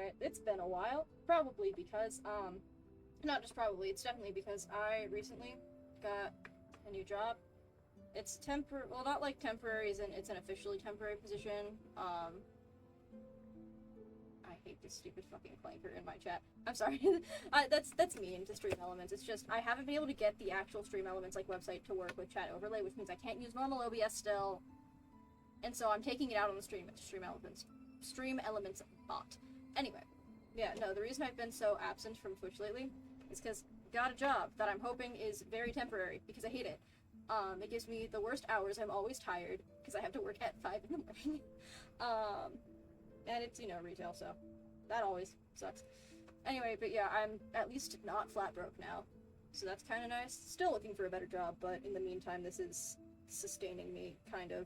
quiet. It's been a while. Probably because, not just probably, it's definitely because I recently got a new job. It's well, not like temporary, it's an officially temporary position. I hate this stupid fucking clanker in my chat. I'm sorry. That's mean to Stream Elements. It's just, I haven't been able to get the actual Stream Elements, like, website to work with chat overlay, which means I can't use normal OBS still. And so I'm taking it out on the Stream Elements bot. Anyway, yeah, no, the reason I've been so absent from Twitch lately is because I got a job that I'm hoping is very temporary, because I hate it. It gives me the worst hours. I'm always tired, because I have to work at 5 in the morning. And it's, retail, so that always sucks. Anyway, but yeah, I'm at least not flat broke now, so that's kind of nice. Still looking for a better job, but in the meantime, this is sustaining me, kind of.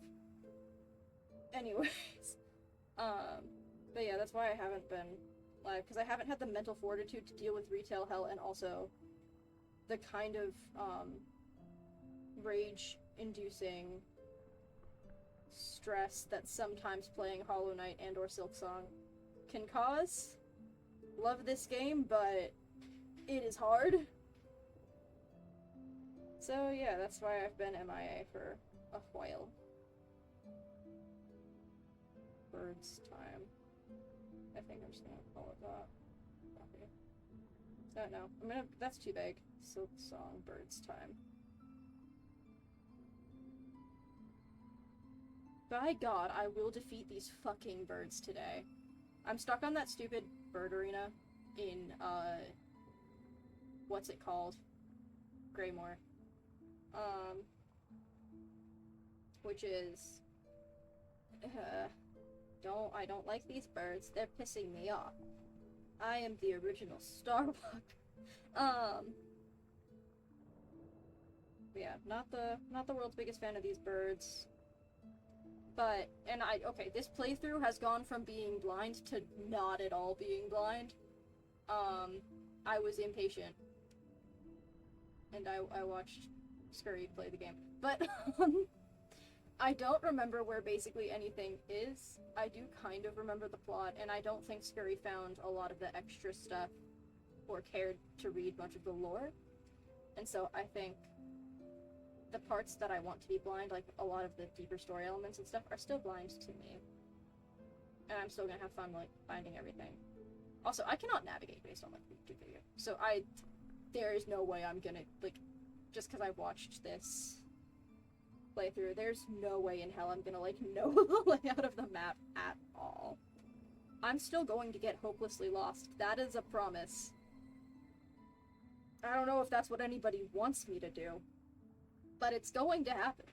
Anyways, but yeah, that's why I haven't been live, because I haven't had the mental fortitude to deal with retail hell, and also the kind of, rage-inducing stress that sometimes playing Hollow Knight and or Silksong can cause. Love this game, but it is hard. So yeah, that's why I've been MIA for a while. Birds time. I think I'm just gonna call it that. Okay. No, that's too big. Silksong, birds time. By God, I will defeat these fucking birds today. I'm stuck on that stupid bird arena in, what's it called? Greymoor. Which is, I don't like these birds. They're pissing me off. I am the original Starbuck. Yeah, not the world's biggest fan of these birds. But, okay, this playthrough has gone from being blind to not at all being blind. I was impatient. And I watched Scurry play the game. But, I don't remember where basically anything is. I do kind of remember the plot, and I don't think Scurry found a lot of the extra stuff or cared to read much of the lore. And so I think the parts that I want to be blind, like a lot of the deeper story elements and stuff, are still blind to me. And I'm still gonna have fun, like, finding everything. Also, I cannot navigate based on, like, YouTube video. So there is no way I'm gonna, like, just because I watched this playthrough, there's no way in hell I'm gonna, like, know the layout of the map at all. I'm still going to get hopelessly lost. That is a promise. I don't know if that's what anybody wants me to do, but it's going to happen.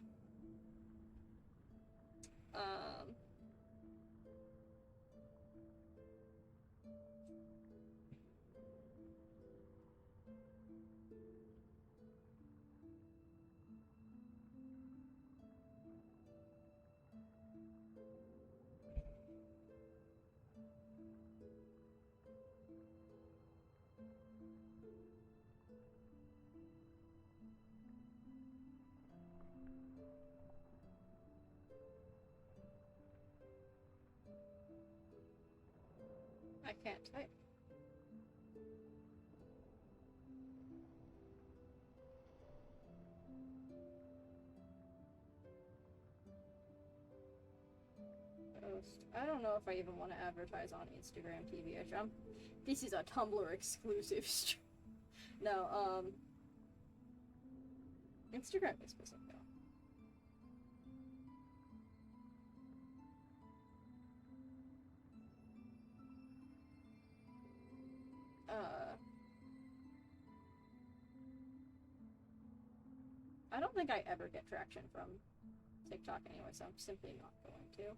I can't type. Post. I don't know if I even want to advertise on Instagram TV. This is a Tumblr exclusive stream. No, Instagram is supposed to go. I don't think I ever get traction from TikTok anyway, so I'm simply not going to.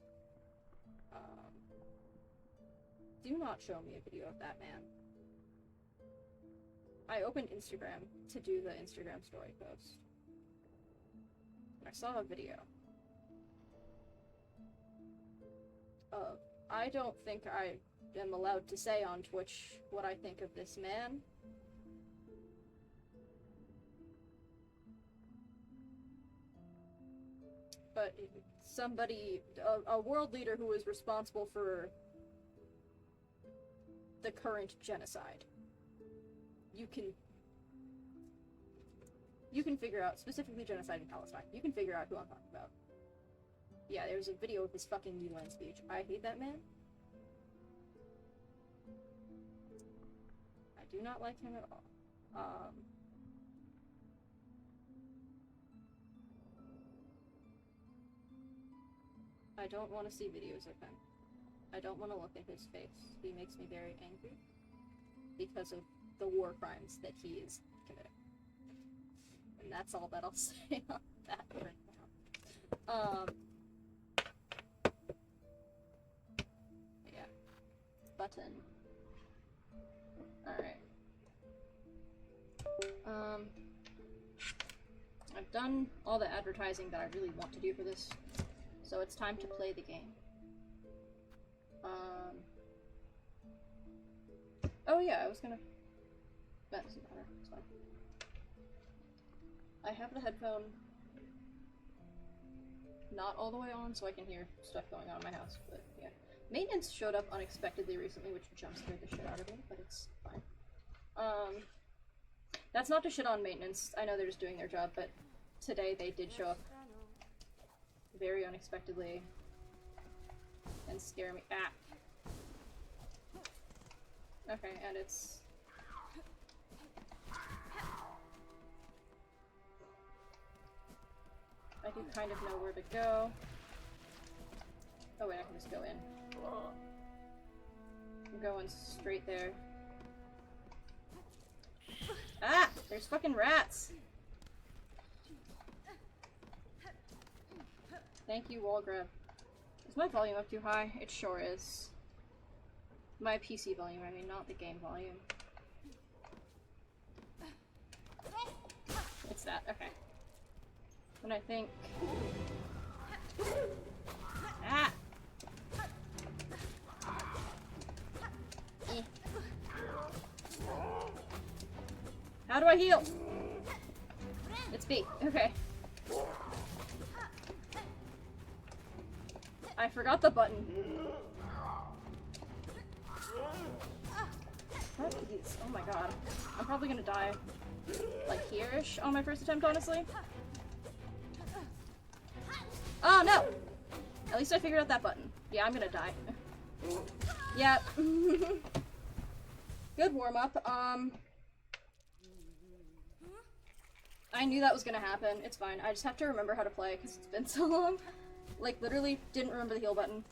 Do not show me a video of that man. I opened Instagram to do the Instagram story post. And I saw a video. I don't think I am allowed to say on Twitch what I think of this man. But somebody, a world leader who is responsible for the current genocide. You can figure out, specifically genocide in Palestine, you can figure out who I'm talking about. Yeah, there's a video of his fucking UN speech. I hate that man. I do not like him at all. I don't want to see videos of him. I don't want to look at his face. He makes me very angry because of the war crimes that he is committing. And that's all that I'll say on that right now. Yeah. Button. Alright. I've done all the advertising that I really want to do for this, so it's time to play the game. Oh yeah, I was gonna... That doesn't matter, it's fine. I have the headphone not all the way on so I can hear stuff going on in my house, but yeah. Maintenance showed up unexpectedly recently, which jump scared the shit out of me, but it's fine. That's not to shit on maintenance. I know they're just doing their job, but today they did show up very unexpectedly and scare me. Ah! Okay, and it's... I do kind of know where to go. Oh wait, I can just go in. I'm going straight there. Ah! There's fucking rats! Thank you, wall grab. Is my volume up too high? It sure is. My PC volume, I mean, not the game volume. It's that, okay. And I think... Ah! Eh. How do I heal? It's B. Okay. I forgot the button. What is... Oh my god. I'm probably gonna die, like, here-ish on my first attempt, honestly. Oh, no! At least I figured out that button. Yeah, I'm gonna die. Yeah. Good warm-up. I knew that was gonna happen. It's fine. I just have to remember how to play, because it's been so long. Like, literally didn't remember the heal button.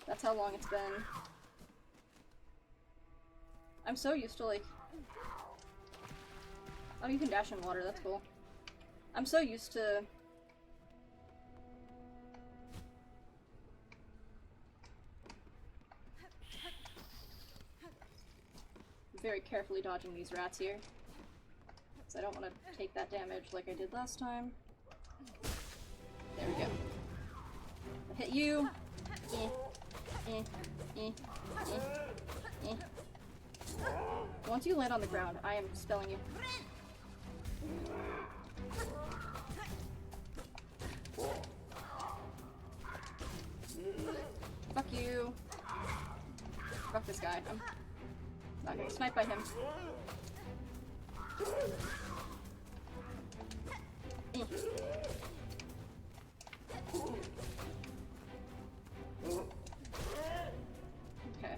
That's how long it's been. I'm so used to, like... Oh, you can dash in water. That's cool. I'm so used to... very carefully dodging these rats here. Because I don't want to take that damage like I did last time. There we go. I'll hit you. Once you land on the ground, I am spelling you. Fuck you. Fuck this guy. I'm not gonna snipe by him. Okay.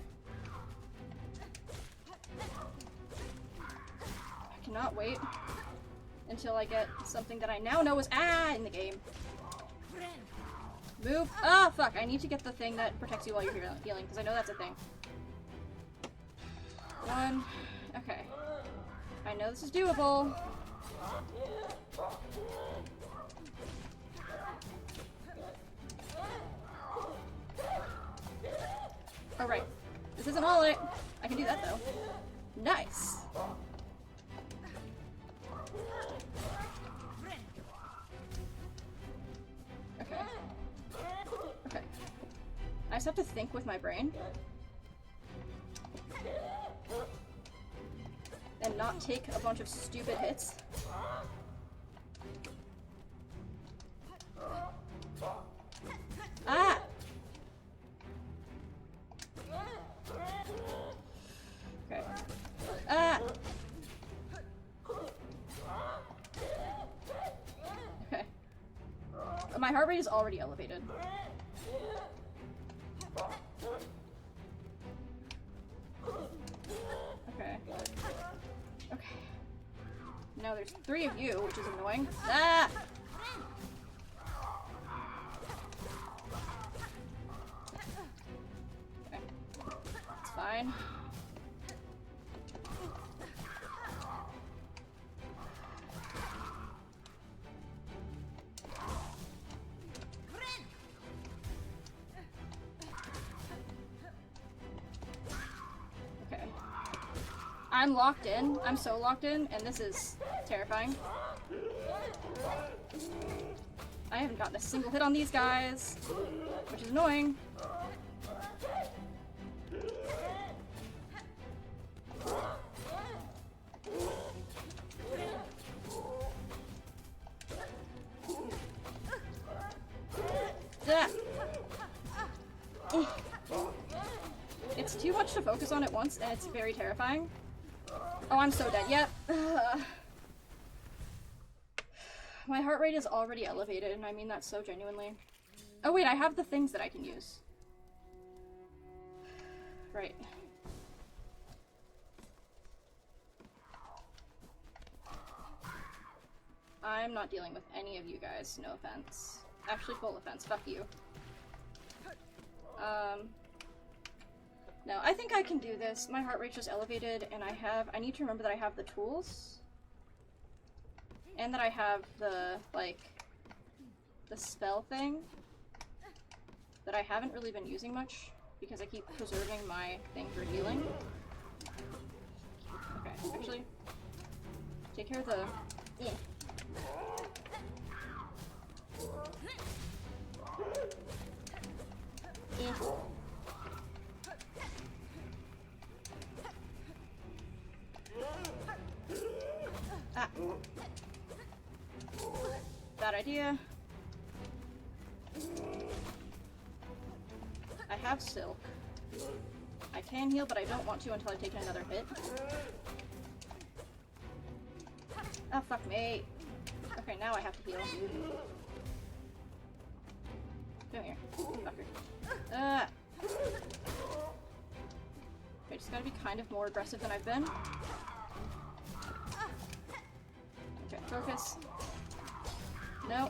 I cannot wait until I get something that I now know is in the game. Move. Ah, fuck. I need to get the thing that protects you while you're healing, because I know that's a thing. One. Okay. I know this is doable. Alright. This isn't all it. I can do that though. Nice. Okay. Okay. I just have to think with my brain. And not take a bunch of stupid hits. Ah! My heart rate is already elevated. Okay. Okay. Now there's 3 of you, which is annoying. Ah! Okay. It's fine. Okay. I'm locked in. I'm so locked in, and this is terrifying. I haven't gotten a single hit on these guys, which is annoying. It's too much to focus on at once, and it's very terrifying. Oh, I'm so dead. Yep. My heart rate is already elevated, and I mean that so genuinely. Oh wait, I have the things that I can use. Right. I'm not dealing with any of you guys, no offense. Actually, full offense, fuck you. No, I think I can do this. My heart rate's just elevated, and I need to remember that I have the tools. And that I have the, like, the spell thing that I haven't really been using much because I keep preserving my thing for healing. Okay, actually, take care of the... Yeah. Yeah. Ah. Bad idea. I have Silk. I can heal, but I don't want to until I take another hit. Oh, fuck me. Okay, now I have to heal. Come here, fucker. I just gotta be kind of more aggressive than I've been. Okay, focus. No.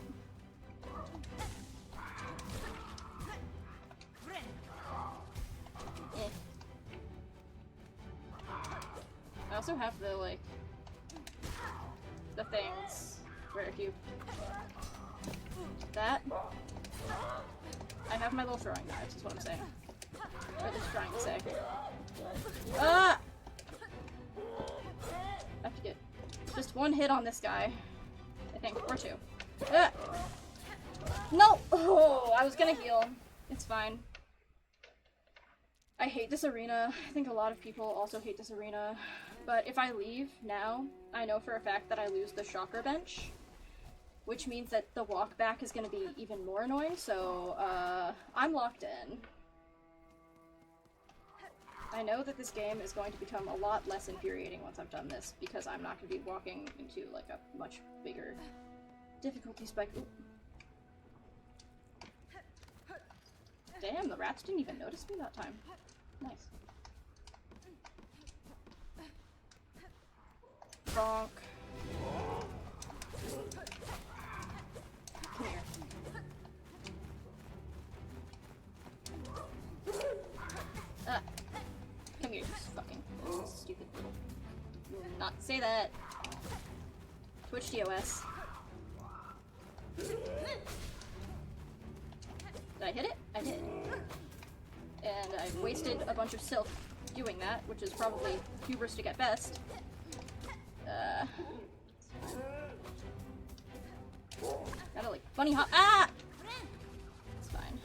I also have the, like, the things where if you... That. I have my little throwing knives, is what I'm saying. Or at least trying to say. Ah! I have to get just one hit on this guy. I think, or 2. Ah! No! Oh, I was gonna heal. It's fine. I hate this arena. I think a lot of people also hate this arena. But if I leave now, I know for a fact that I lose the shocker bench. Which means that the walk back is gonna be even more annoying, so, I'm locked in. I know that this game is going to become a lot less infuriating once I've done this, because I'm not gonna be walking into, like, a much bigger difficulty spike. Ooh. Damn, the rats didn't even notice me that time. Nice. Bonk. Come here. Come here, you fucking stupid little... You will not say that. Twitch DOS. Did I hit it? I did. And I've wasted a bunch of Silk doing that, which is probably hubristic at best. Gotta, like, bunny hop. Ah! It's fine.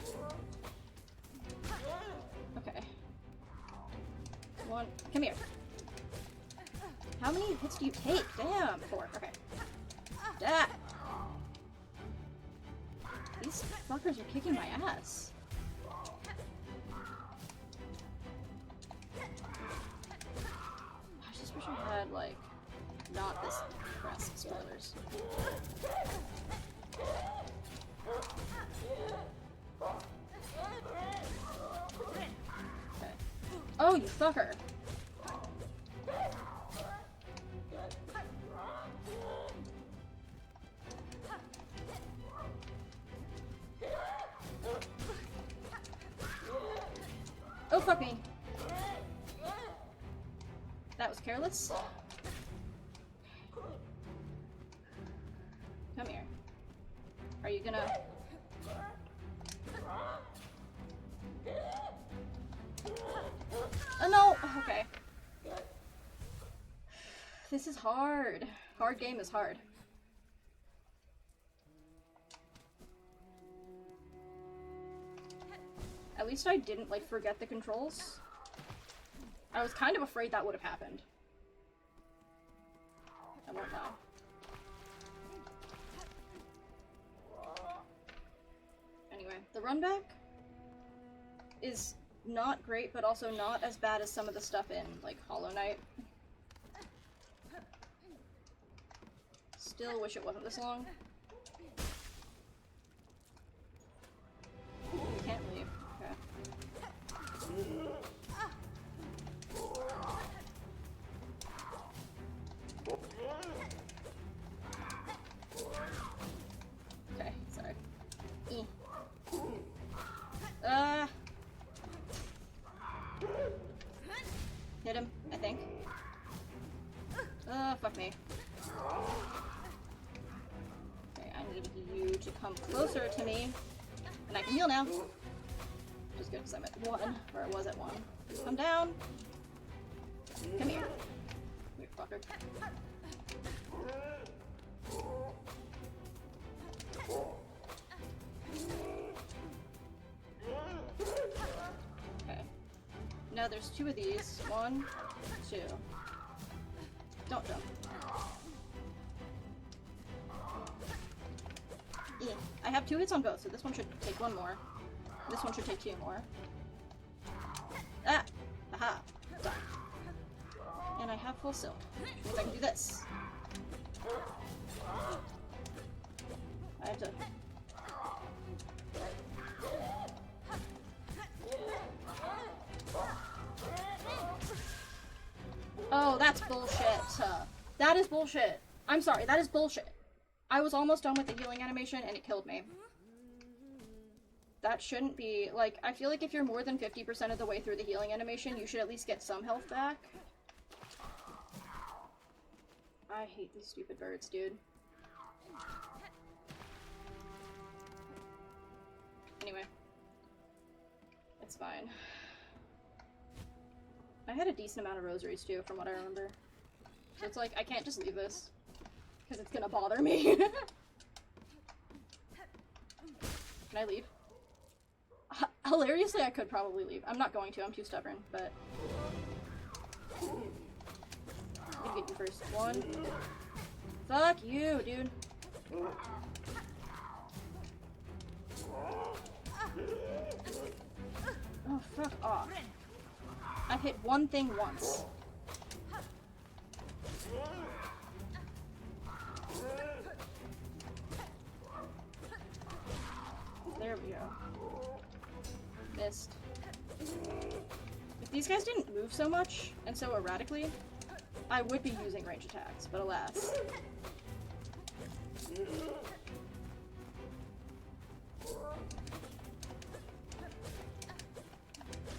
Okay. One. Come here. How many hits do you take? Damn. 4. Okay. Ah! These fuckers are kicking my ass. I just wish I had, like, not this press spoilers. Okay. Oh, you fucker! Oh, fuck me. That was careless. Come here. Are you gonna... Oh, no! Okay. This is hard. Hard game is hard. At least I didn't, like, forget the controls. I was kind of afraid that would have happened. I won't lie. Anyway, the run back is not great, but also not as bad as some of the stuff in, like, Hollow Knight. Still wish it wasn't this long. You can't leave. Okay. Okay, sorry. Hit him, I think. Fuck me. Okay, I need you to come closer to me. And I can heal now. Which is good because I'm at 1, or I was at 1. Come down. Come here. Weird fucker. Okay. Now there's 2 of these. 1, 2. Don't jump. Yeah. I have 2 hits on both, so this one should take 1 more. This one should take 2 more. Ah! Aha! Done. And I have full silk. Which means I can do this. I have to... Oh, that's bullshit. That is bullshit. I'm sorry, that is bullshit. I was almost done with the healing animation and it killed me. That shouldn't be, like, I feel like if you're more than 50% of the way through the healing animation, you should at least get some health back. I hate these stupid birds, dude. Anyway. It's fine. I had a decent amount of rosaries, too, from what I remember. So it's like, I can't just leave this. Because it's gonna bother me. Can I leave? Hilariously, I could probably leave. I'm not going to, I'm too stubborn, but... I'm gonna get you first. 1. Fuck you, dude. Oh, fuck off. I've hit one thing once. There we go. Missed. If these guys didn't move so much, and so erratically, I would be using range attacks, but alas.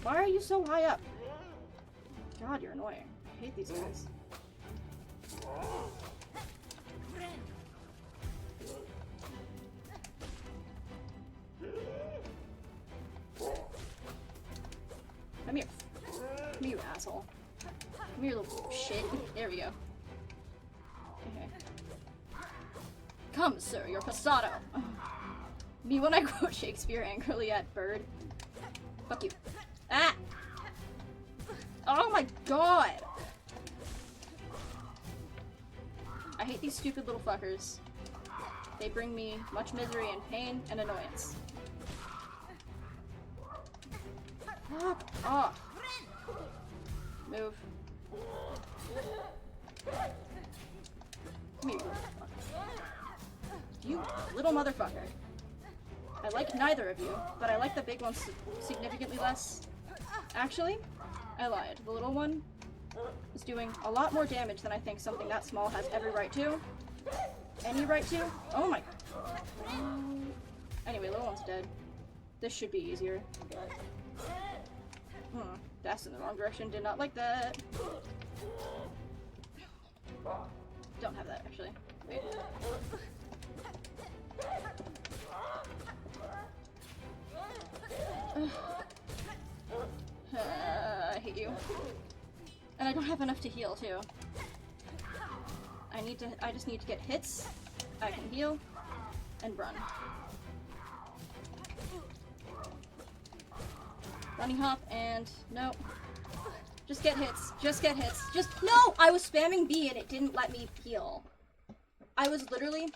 Why are you so high up? God, you're annoying. I hate these guys. Come here. Come here, you asshole. Come here, little shit. There we go. Okay. Come, sir, you're passato. Me when I quote Shakespeare angrily at Bird. Fuck you. Ah! Oh my god! I hate these stupid little fuckers. They bring me much misery and pain and annoyance. Fuck off. Move. Come here, you little motherfucker. You little motherfucker. I like neither of you, but I like the big ones significantly less. Actually, I lied. The little one is doing a lot more damage than I think something that small has every right to. Any right to? Oh my... Anyway, little one's dead. This should be easier. That's in the wrong direction. Did not like that. Don't have that, actually. Wait. I hate you. And I don't have enough to heal, too. I just need to get hits. I can heal. And run. Running hop and... no. Just get hits. Just get hits. Just... no! I was spamming B and it didn't let me heal. I was literally...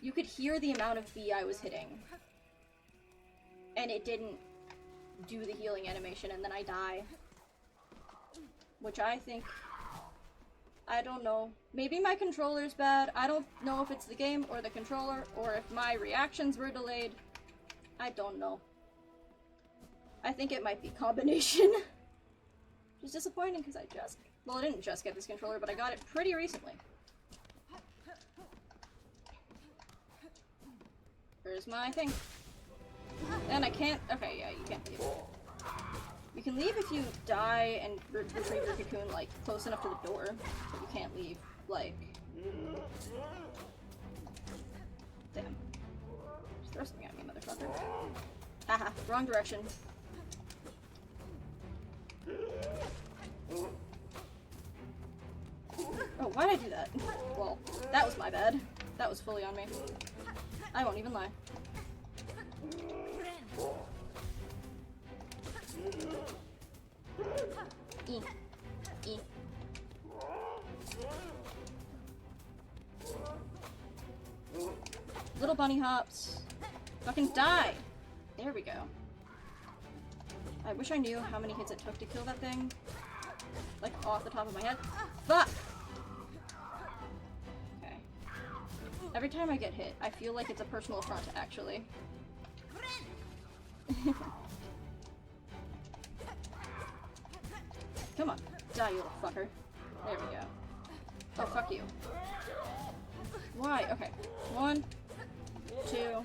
you could hear the amount of B I was hitting. And it didn't do the healing animation and then I die. Which I think... I don't know. Maybe my controller's bad. I don't know if it's the game or the controller or if my reactions were delayed. I don't know. I think it might be combination. Which is disappointing because I just... well, I didn't just get this controller, but I got it pretty recently. Where's my thing? And I can't... okay, yeah, you can't leave. You can leave if you die and retrieve your cocoon, like, close enough to the door, but you can't leave, like... damn. Just throw something at me, motherfucker. Haha, wrong direction. Oh, why'd I do that? Well, that was my bad. That was fully on me. I won't even lie. E. E. Little bunny hops. Fucking die! There we go. I wish I knew how many hits it took to kill that thing. Like, off the top of my head. Fuck! Okay. Every time I get hit, I feel like it's a personal affront, actually. Come on. Die, you little fucker. There we go. Oh, fuck you. Why? Okay. 1, 2...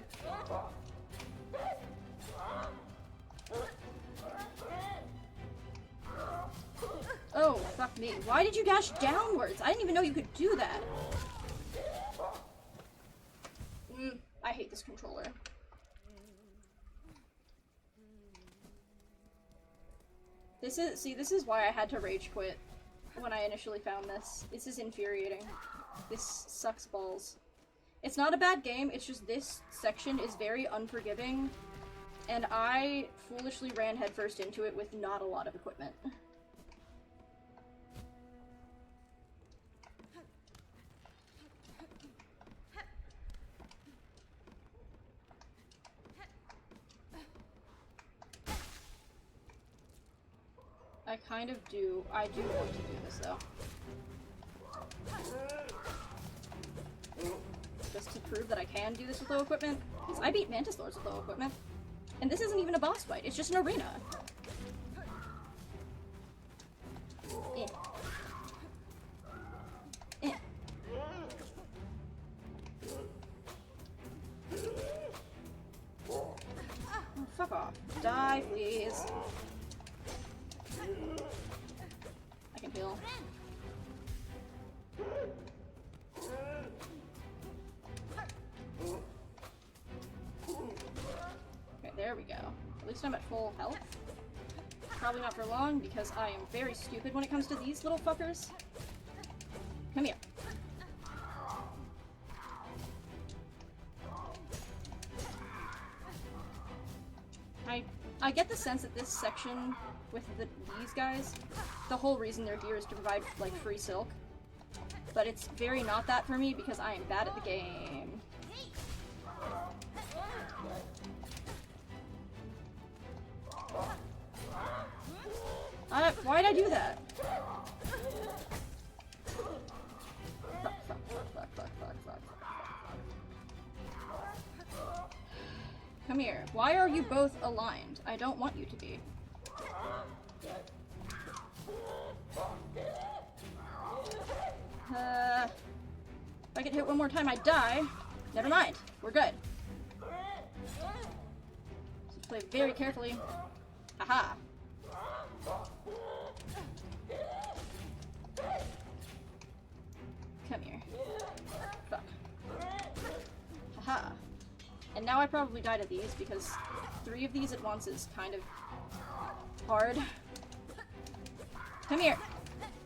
oh, fuck me. Why did you dash downwards? I didn't even know you could do that. I hate this controller. This is why I had to rage quit when I initially found this. This is infuriating. This sucks balls. It's not a bad game, it's just this section is very unforgiving, and I foolishly ran headfirst into it with not a lot of equipment. I do want to do this though. Just to prove that I can do this with low equipment. Because I beat Mantis Lords with low equipment. And this isn't even a boss fight, it's just an arena. Eh. Eh. Oh, fuck off. Die, please. I can heal. Okay, there we go. At least I'm at full health. Probably not for long, because I am very stupid when it comes to these little fuckers. Come here. I get the sense that this section with these guys, the whole reason they're here is to provide, like, free silk. But it's very not that for me because I am bad at the game. Why'd I do that? Fuck. Come here. Why are you both aligned? I don't want you to be. If I get hit one more time, I die. Never mind. We're good. Just play very carefully. Aha. Come here. Fuck. Haha. And now I probably die to these because 3 of these at once is kind of hard. Come here.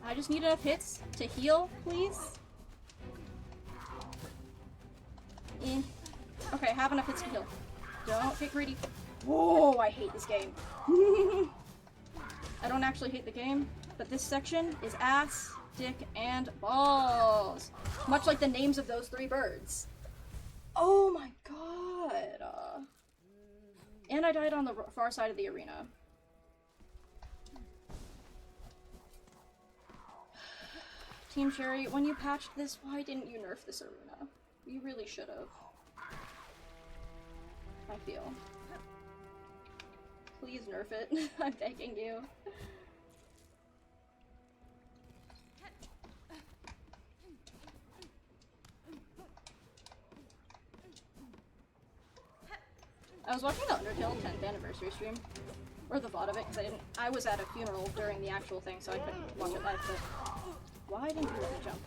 I just need enough hits to heal, please. Okay, I have enough hits to heal. Don't get greedy. Whoa, I hate this game. I don't actually hate the game, but this section is ass, dick, and balls. Much like the names of those 3 birds. Oh my god. And I died on the far side of the arena. Team Sherry, when you patched this, why didn't you nerf this arena? You really should have. I feel. Please nerf it. I'm begging you. I was watching the Undertale 10th anniversary stream, or the VOD of it, because I was at a funeral during the actual thing, so I couldn't watch it live, but why didn't you let me jump?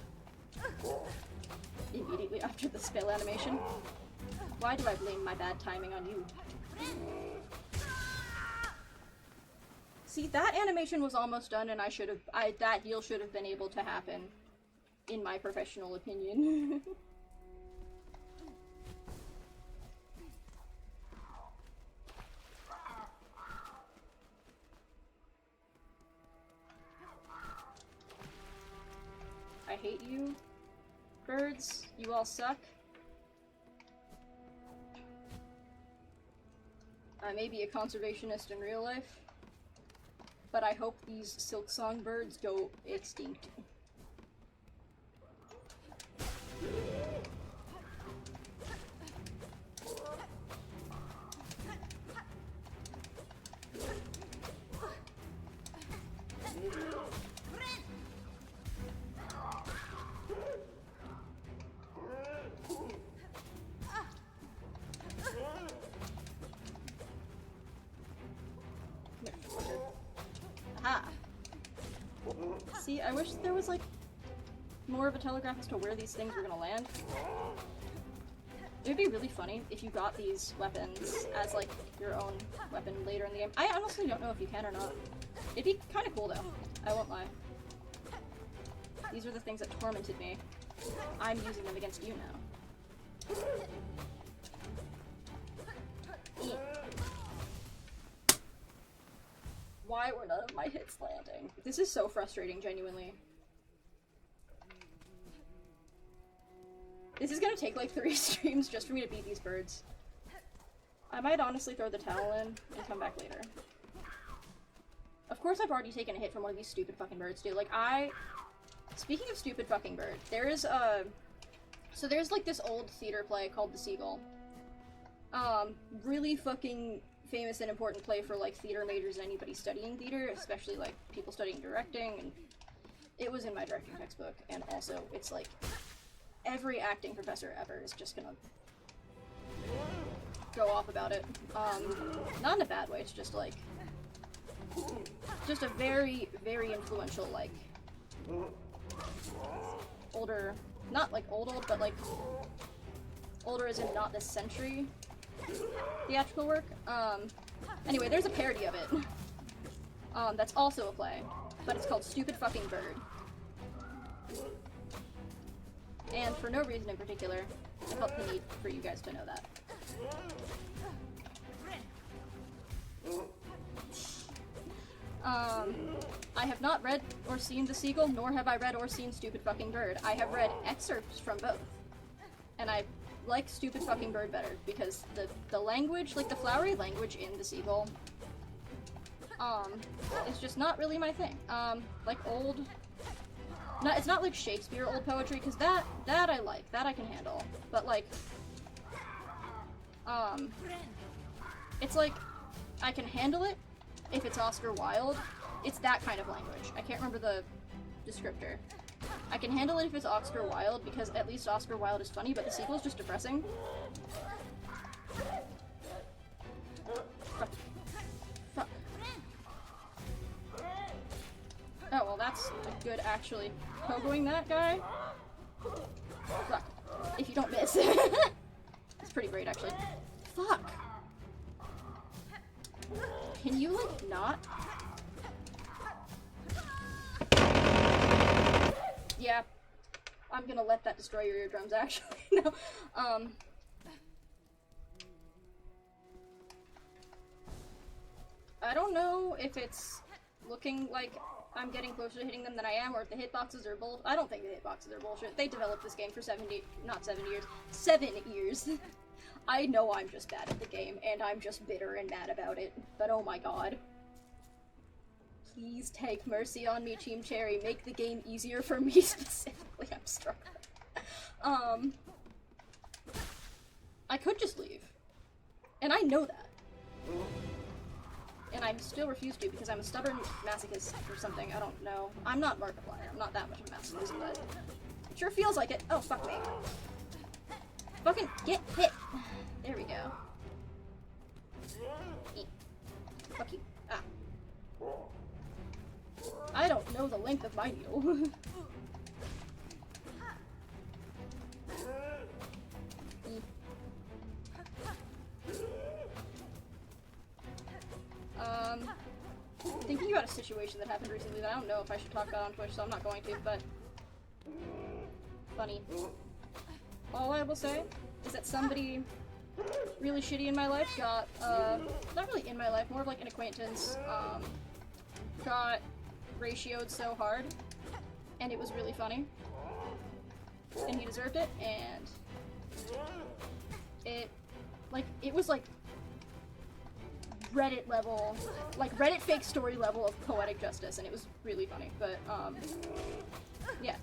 Immediately after the spell animation? Why do I blame my bad timing on you? See, that animation was almost done, and that heal should have been able to happen, in my professional opinion. I hate you. Birds, you all suck. I may be a conservationist in real life, but I hope these Silksong birds go extinct. See, I wish there was, like, more of a telegraph as to where these things were gonna land. It would be really funny if you got these weapons as, like, your own weapon later in the game. I honestly don't know if you can or not. It'd be kinda cool, though. I won't lie. These are the things that tormented me. I'm using them against you now. Why were none of my hits landing? This is so frustrating, genuinely. This is gonna take like 3 streams just for me to beat these birds. I might honestly throw the towel in and come back later. Of course I've already taken a hit from one of these stupid fucking birds, dude. Like, speaking of stupid fucking bird, there is so there's like this old theater play called The Seagull. Really fucking famous and important play for like theater majors and anybody studying theater, especially like people studying directing, and it was in my directing textbook, and also it's like every acting professor ever is just gonna go off about it. Not in a bad way, it's just like just a very, very influential, like older, not like old, but like older as in not this century theatrical work. Anyway, there's a parody of it. That's also a play, but it's called Stupid Fucking Bird. And for no reason in particular, I felt the need for you guys to know that. I have not read or seen The Seagull, nor have I read or seen Stupid Fucking Bird. I have read excerpts from both. And I like Stupid Fucking Bird better, because the language, like the flowery language in The Seagull, is just not really my thing. Like old, it's not like Shakespeare old poetry, because that I like, that I can handle. But like, It's like, I can handle it if it's Oscar Wilde. It's that kind of language. I can't remember the descriptor. I can handle it if it's Oscar Wilde, because at least Oscar Wilde is funny, but the sequel is just depressing. Fuck. Fuck. Oh, well that's good, actually. Pogoing that guy? Fuck. If you don't miss. It's pretty great, actually. Fuck. Can you, like, not? Yeah. I'm gonna let that destroy your eardrums, actually. No. I don't know if it's looking like I'm getting closer to hitting them than I am, or if the hitboxes are bull- I don't think the hitboxes are bullshit. They developed this game for 7 years. I know I'm just bad at the game, and I'm just bitter and mad about it, but oh my god. Please take mercy on me, Team Cherry. Make the game easier for me specifically. I'm struggling. I could just leave. And I know that. And I still refuse to because I'm a stubborn masochist or something. I don't know. I'm not Markiplier. I'm not that much of a masochist, but it sure feels like it. Oh, fuck me. Fucking get hit. There we go. Fuck you. Ah. I don't know the length of my needle. Thinking about a situation that happened recently that I don't know if I should talk about on Twitch, so I'm not going to, but funny. All I will say is that somebody really shitty in my life got, not really in my life, more of like an acquaintance, got ratioed so hard, and it was really funny. And he deserved it, and it was like Reddit level, like Reddit fake story level of poetic justice, and it was really funny, but, yeah.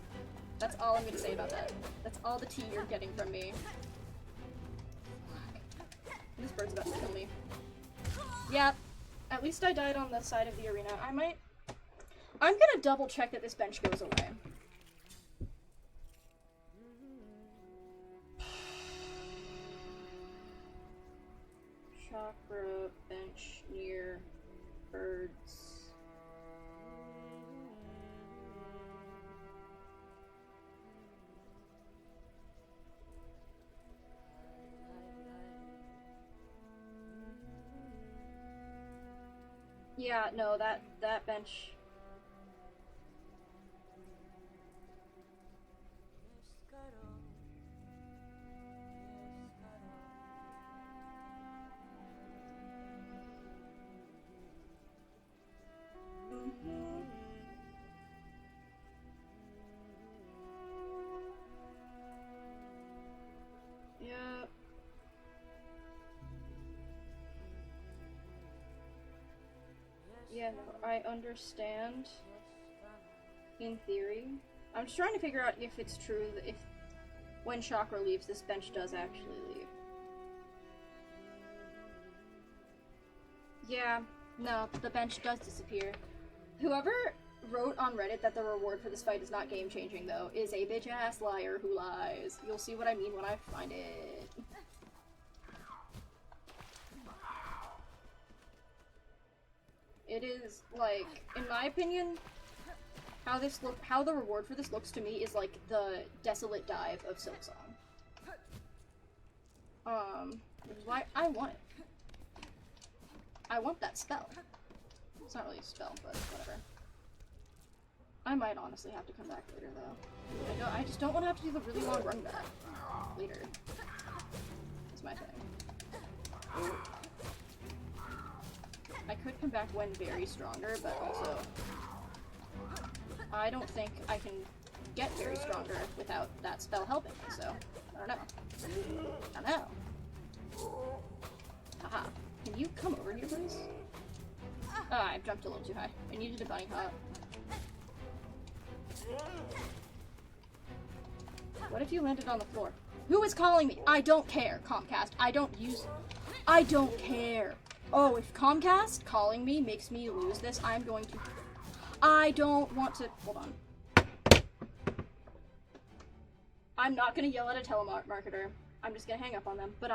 That's all I'm gonna say about that. That's all the tea you're getting from me. This bird's about to kill me. Yeah, at least I died on the side of the arena. I'm gonna double check that this bench goes away. Chakra bench near birds. Yeah, no, that bench. Yeah. Yeah, no, I understand. In theory. I'm just trying to figure out if it's true that if when Chakra leaves, this bench does actually leave. Yeah, no, the bench does disappear. Whoever wrote on Reddit that the reward for this fight is not game-changing, though, is a bitch-ass liar who lies. You'll see what I mean when I find it. It is, like, in my opinion, how the reward for this looks to me is like the desolate dive of Silksong. Which is why I want it. I want that spell. It's not really a spell, but whatever. I might honestly have to come back later, though. I just don't want to have to do the really long run back later. That's my thing. I could come back when very stronger, but also I don't think I can get very stronger without that spell helping me, so I don't know. I don't know. Haha. Can you come over here, please? Oh, I jumped a little too high. I needed a bunny hop. What if you landed on the floor? Who is calling me? I don't care, Comcast. I don't care. Oh, if Comcast calling me makes me lose this, I'm going to... I don't want to... Hold on. I'm not gonna yell at a telemarketer. I'm just gonna hang up on them, but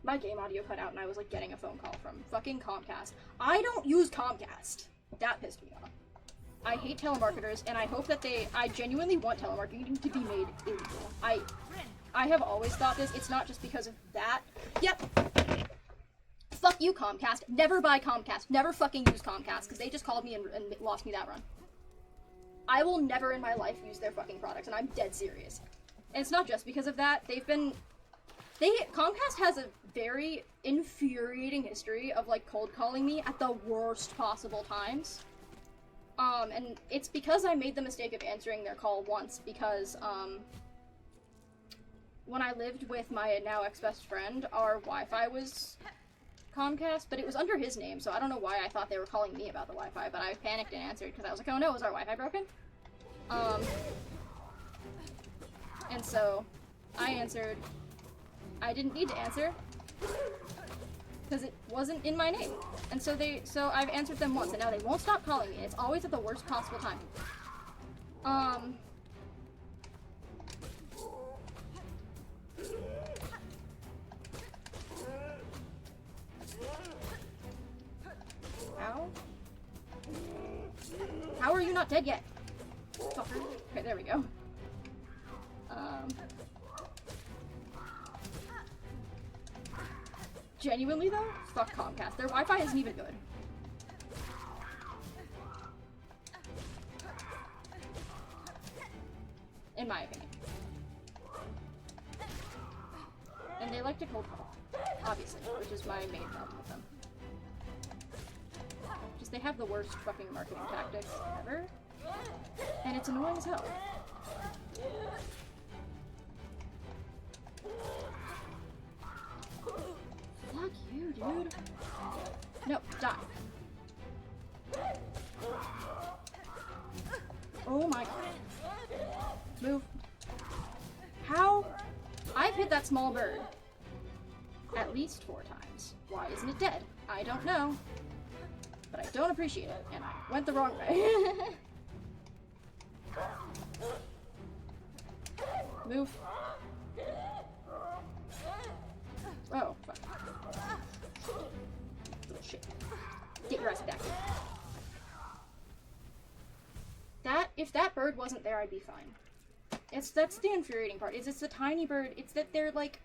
my game audio cut out and I was like getting a phone call from fucking Comcast. I don't use Comcast. That pissed me off. I hate telemarketers and I hope that I genuinely want telemarketing to be made illegal. I have always thought this. It's not just because of that. Yep. Fuck you, Comcast. Never buy Comcast. Never fucking use Comcast because they just called me and lost me that run. I will never in my life use their fucking products, and I'm dead serious. And it's not just because of that. Comcast has a very infuriating history of, like, cold calling me at the worst possible times. And it's because I made the mistake of answering their call once, because, when I lived with my now ex-best friend, our Wi-Fi was Comcast, but it was under his name, so I don't know why I thought they were calling me about the Wi-Fi, but I panicked and answered because I was like, oh no, is our Wi-Fi broken? And so I answered. I didn't need to answer because it wasn't in my name. And so I've answered them once, and now they won't stop calling me. It's always at the worst possible time. How are you not dead yet? Fucker. Okay, there we go. Genuinely though, fuck Comcast. Their Wi-Fi isn't even good. In my opinion. And they like to cold call, obviously, which is my main problem with them. Just they have the worst fucking marketing tactics ever, and it's annoying as hell. Fuck you, dude. No, die. Oh my god. Move. How? I've hit that small bird at least 4 times. Why isn't it dead? I don't know. But I don't appreciate it, and I went the wrong way. Move. Oh, fuck. Little shit. Get your ass back here. If that bird wasn't there, I'd be fine. That's the infuriating part. It's the tiny bird. It's that they're like...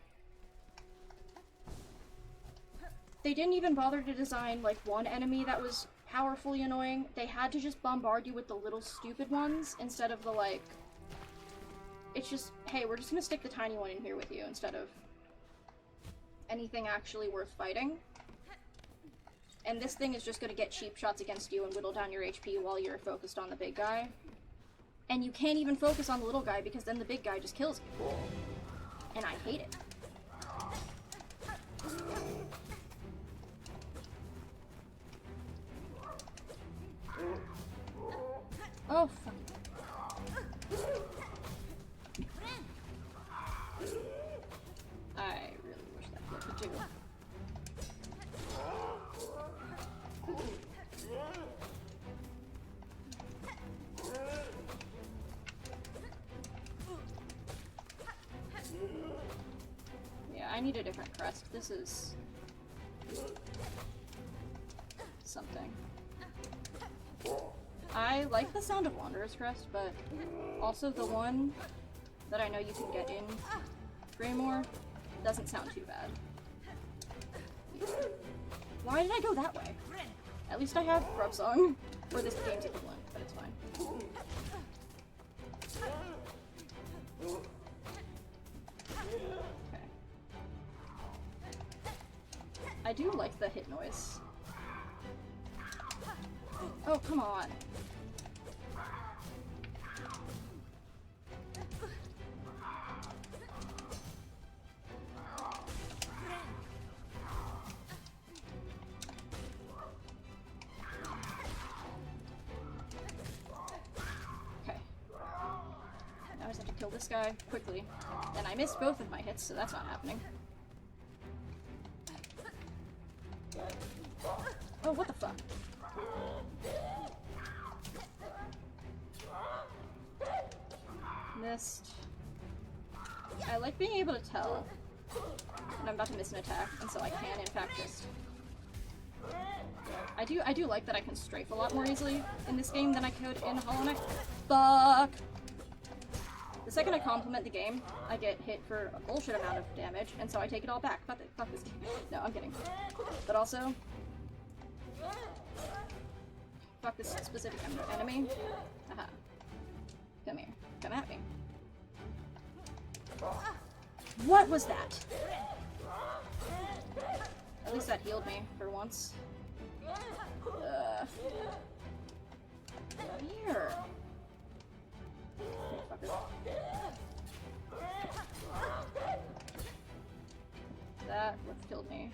They didn't even bother to design, like, one enemy that was powerfully annoying. They had to just bombard you with the little stupid ones instead of the, like... It's just, hey, we're just gonna stick the tiny one in here with you instead of anything actually worth fighting. And this thing is just gonna get cheap shots against you and whittle down your HP while you're focused on the big guy. And you can't even focus on the little guy because then the big guy just kills you. And I hate it. Oh, fuck. I really wish that would do. Yeah, I need a different crest. This is something. I like the sound of Wanderer's Crest, but also the one that I know you can get in Greymoor doesn't sound too bad. Why did I go that way? At least I have Silksong, or this game's equivalent, but it's fine. Okay. I do like the hit noise. Oh, come on. Okay. Now I just have to kill this guy quickly. And I missed both of my hits, so that's not happening. Missed. I like being able to tell when I'm about to miss an attack, and so I can, in fact, just... I do like that I can strafe a lot more easily in this game than I could in Hollow Knight. Fuck! The second I compliment the game, I get hit for a bullshit amount of damage, and so I take it all back. Fuck this game. No, I'm kidding. But also... Fuck this specific enemy. Aha. Come here. Come at me. What was that? At least that healed me for once. Here. That would have killed me.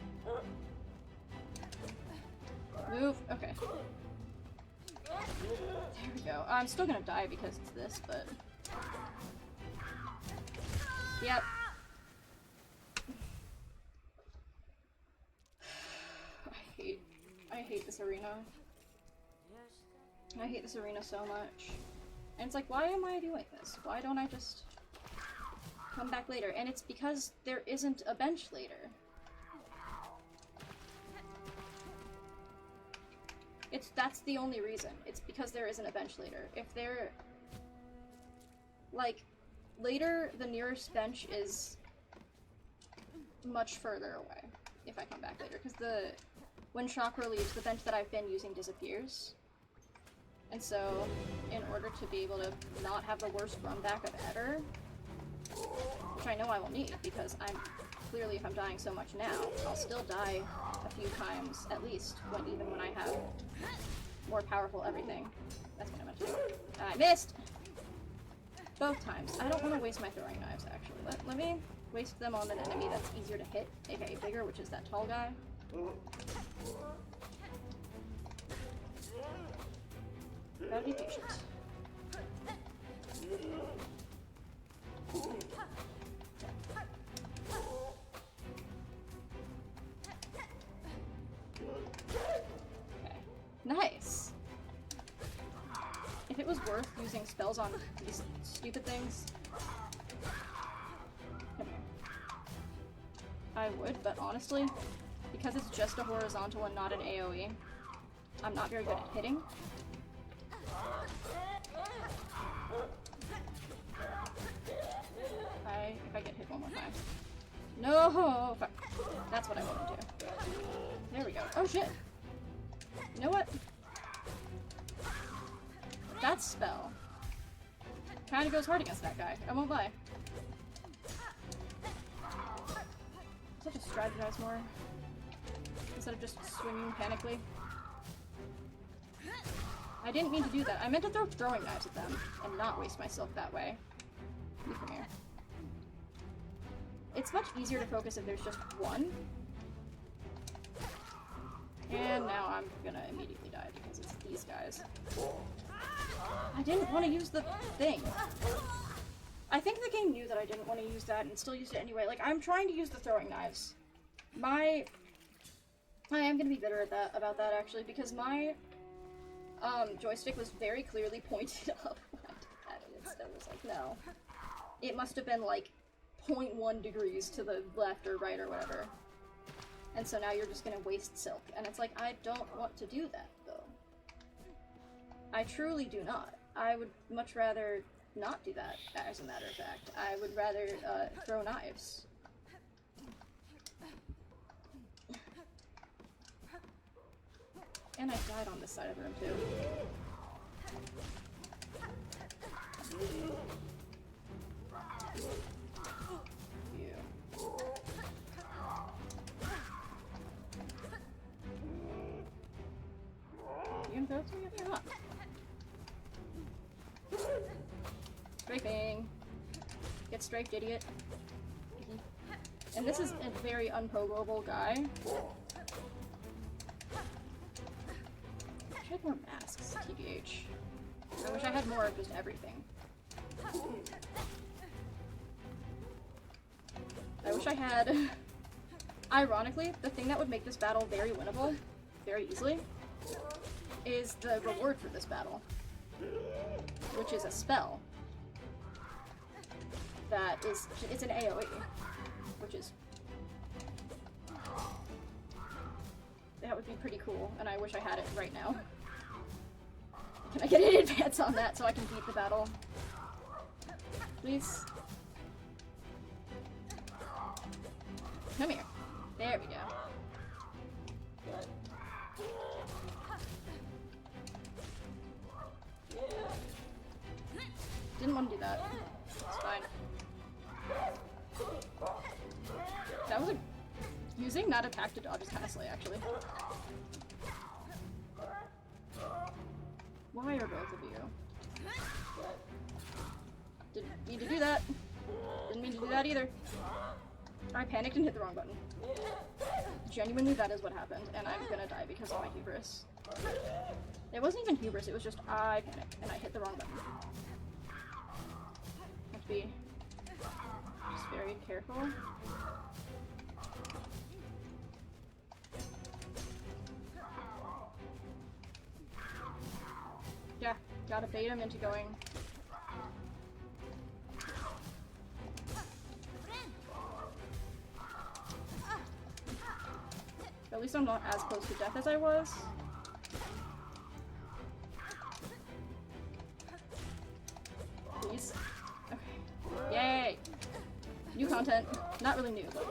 Move. Okay. There we go. I'm still gonna die because it's this, but... Yep. I hate this arena. I hate this arena so much. And it's like, why am I doing this? Why don't I just come back later? And it's because there isn't a bench later. That's the only reason. It's because there isn't a bench later. If there... Like, later, the nearest bench is much further away, if I come back later, because when Chakra leaves, the bench that I've been using disappears. And so, in order to be able to not have the worst run back of ever, which I know I will need, because clearly if I'm dying so much now, I'll still die a few times, at least, even when I have more powerful everything. That's what I meant to do. I missed! Both times. I don't want to waste my throwing knives, actually. Let me waste them on an enemy that's easier to hit, aka bigger, which is that tall guy. Gotta be patient. Okay. Nice! If it was worth using spells on these stupid things, come here. I would, but honestly, because it's just a horizontal and not an AoE, I'm not very good at hitting. If I get hit one more time. No! Fuck. That's what I want to do. There we go. Oh shit! You know what? That spell kinda goes hard against that guy. I won't lie. I have to strategize more instead of just swinging panically. I didn't mean to do that. I meant to throw throwing knives at them and not waste myself that way. You come here. It's much easier to focus if there's just one. And now I'm gonna immediately die because it's these guys. I didn't want to use the thing. I think the game knew that I didn't want to use that and still used it anyway. Like, I'm trying to use the throwing knives. I am gonna be bitter about that actually, because my joystick was very clearly pointed up when I did that, and instead was like, no. It must have been like 0.1 degrees to the left or right or whatever. And so now you're just gonna waste silk. And it's like, I don't want to do that, though. I truly do not. I would much rather not do that, as a matter of fact. I would rather throw knives. And I died on this side of the room, too. You gonna throw it to me if you're not? Strafing! Get strafed, idiot. And this is a very unpogoable guy. I wish I had more masks, TBH. I wish I had more of just everything. I wish I had... Ironically, the thing that would make this battle very winnable, very easily, is the reward for this battle, which is a spell that is, it's an AoE, which is, that would be pretty cool, and I wish I had it right now. Can I get an advance on that so I can beat the battle? Please? Come here. There we go. Didn't want to do that. It's fine. That was a... Using that attack to dodge is kind of silly, actually. Why are both of you? Didn't mean to do that. Didn't mean to do that either. I panicked and hit the wrong button. Genuinely, that is what happened, and I'm gonna die because of my hubris. It wasn't even hubris, it was just I panicked and I hit the wrong button. Have to be just very careful. Yeah, gotta bait him into going. At least I'm not as close to death as I was. Please. Okay. Yay! New content. Not really new, but...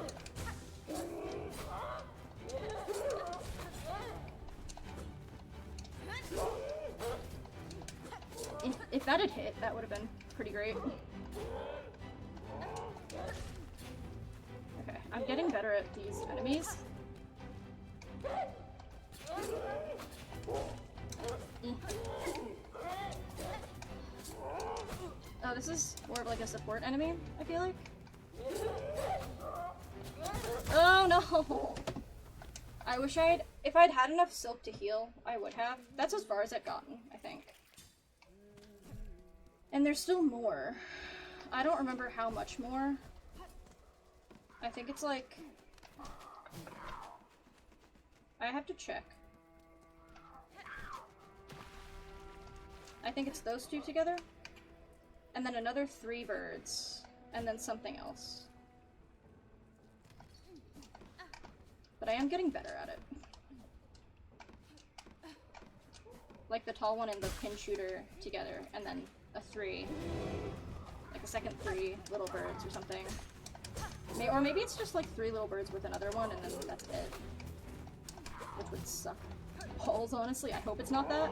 If that had hit, that would have been pretty great. Okay, I'm getting better at these enemies. Oh, this is more of like a support enemy, I feel like. Oh no! I wish if I'd had enough silk to heal, I would have. That's as far as I've gotten, I think. And there's still more. I don't remember how much more. I think it's like... I have to check. I think it's those two together. And then another 3 birds. And then something else. But I am getting better at it. Like the tall one and the pin shooter together, and then a 3. Like a second 3 little birds or something. Or maybe it's just like 3 little birds with another one, and then that's it. Which would suck balls, honestly. I hope it's not that.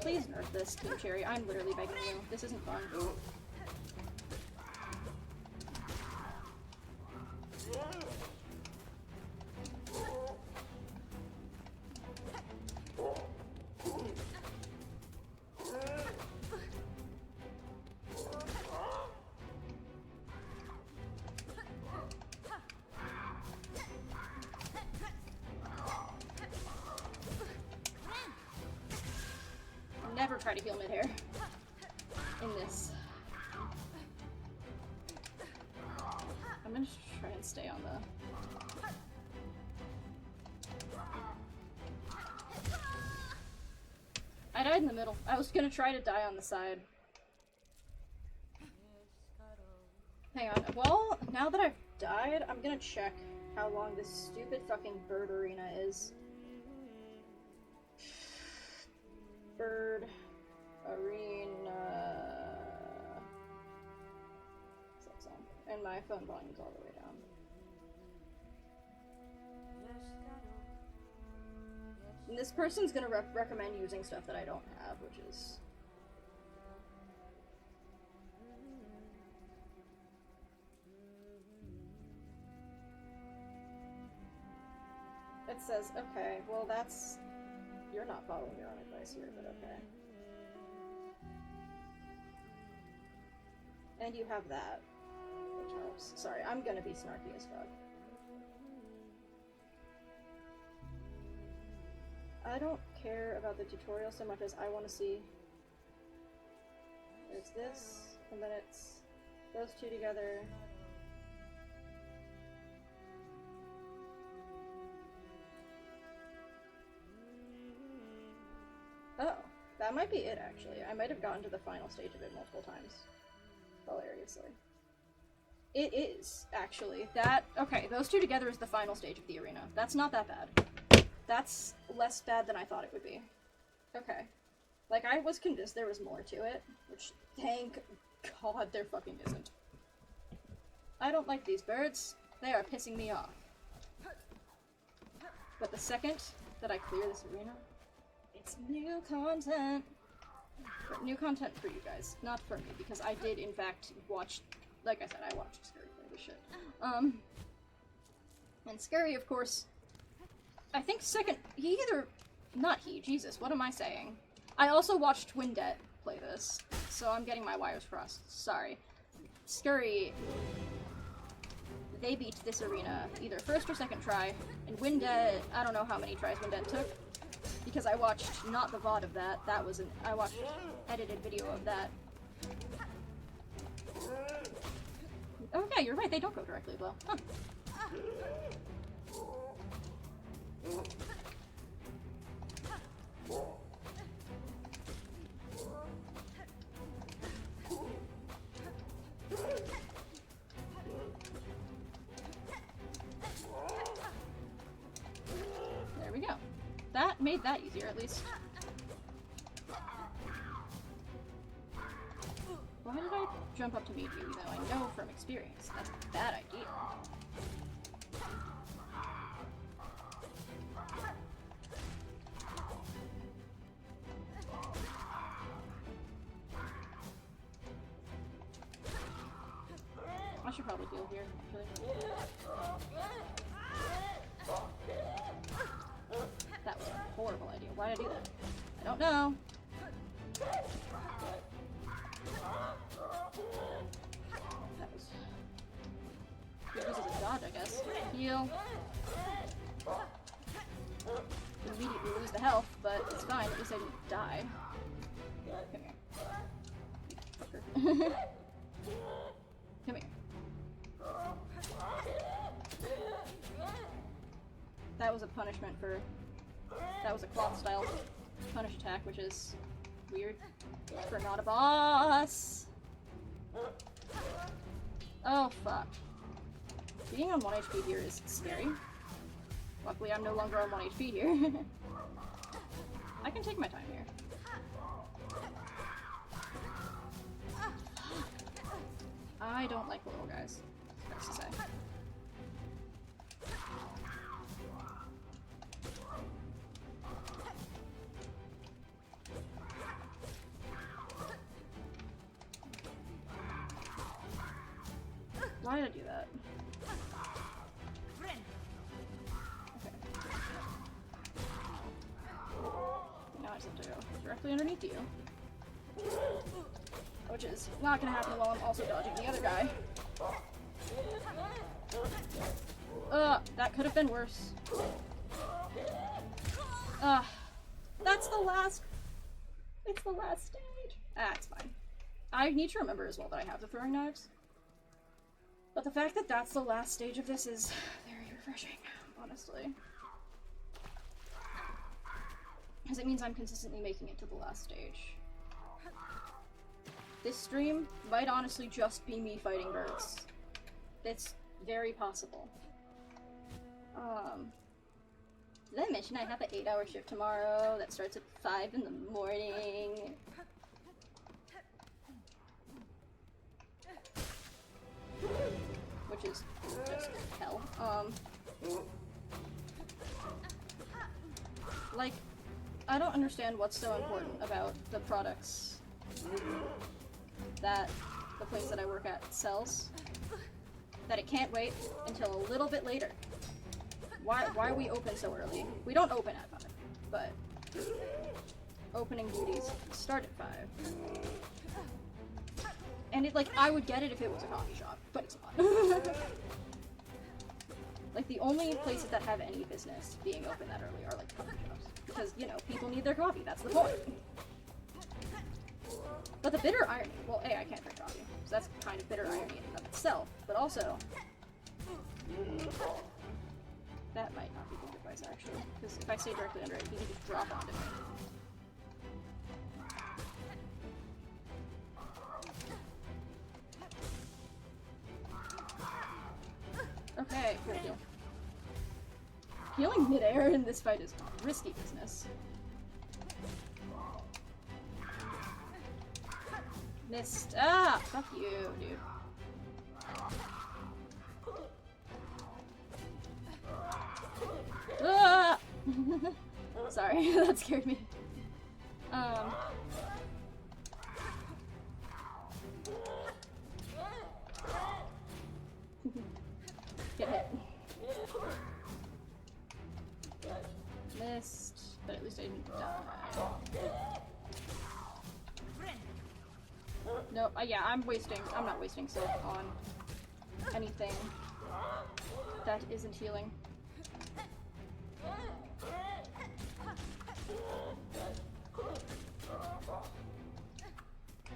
Please nerf this, Team Cherry. I'm literally begging you. This isn't fun. Never try to heal mid-air in this. I'm gonna try and stay on the... I died in the middle. I was gonna try to die on the side. Hang on. Well, now that I've died, I'm gonna check how long this stupid fucking bird arena is. Bird arena. Silksong. And my phone volume's all the way down. And this person's gonna recommend using stuff that I don't have, which is... It says, okay, well that's... You're not following your own advice here, but okay. And you have that, which helps. Sorry, I'm gonna be snarky as fuck. I don't care about the tutorial so much as I want to see... There's this, and then it's those two together. That might be it, actually. I might have gotten to the final stage of it multiple times. Hilariously. It is, actually. Okay, those two together is the final stage of the arena. That's not that bad. That's less bad than I thought it would be. Okay. Like, I was convinced there was more to it, which, thank God there fucking isn't. I don't like these birds. They are pissing me off. But the second that I clear this arena, it's new content. New content for you guys, not for me, because I did, in fact, watch, like I said, I watched Scurry play this shit. And Scurry, of course, I think Jesus, what am I saying? I also watched Windet play this, so I'm getting my wires crossed, sorry. Scurry, they beat this arena either first or second try, and Windet, I don't know how many tries Windet took, because I watched not the VOD of that, I watched edited video of that. Oh yeah, you're right, they don't go directly below. Huh. There we go. That made that easier, at least. Why did I jump up to meet you, even though I know from experience that's a bad idea? I should probably heal here, actually. That was a horrible idea. Why did I do that? I don't know. That was... Good use as a dodge, I guess. Heal. Immediately lose the health, but it's fine. At least I didn't die. Come here. Fucker. Come here. That was a punishment for... That was a cloth style punish attack, which is weird for not a boss. Oh fuck. Being on 1 HP here is scary. Luckily I'm no longer on 1 HP here. I can take my time here. I don't like the little guys, that's to say. Why did I do that? Okay. Now I just have to go directly underneath you. Which is not gonna happen while I'm also dodging the other guy. That could have been worse. That's the last... It's the last stage. Ah, it's fine. I need to remember as well that I have the throwing knives. But the fact that that's the last stage of this is very refreshing, honestly. Because it means I'm consistently making it to the last stage. This stream might honestly just be me fighting birds. It's very possible. Did I mention I have an 8-hour shift tomorrow that starts at 5 in the morning? Which is just hell. Like, I don't understand what's so important about the products that the place that I work at sells, that it can't wait until a little bit later. Why are we open so early? We don't open at 5, but opening duties start at 5. And it, like, I would get it if it was a coffee shop, but it's not. Like, the only places that have any business being open that early are, like, coffee shops. Because, you know, people need their coffee, that's the point. But the bitter irony, well, A, I can't drink coffee, so that's kind of bitter irony in and of itself, but also, that might not be good advice, actually, because if I stay directly under it, he can just drop onto me. Okay, cool deal. Healing mid-air in this fight is risky business. Missed. Ah! Fuck you, dude. Ah! Sorry, that scared me. Get hit. Missed, but at least I didn't die. No, yeah, I'm not wasting silk on anything that isn't healing.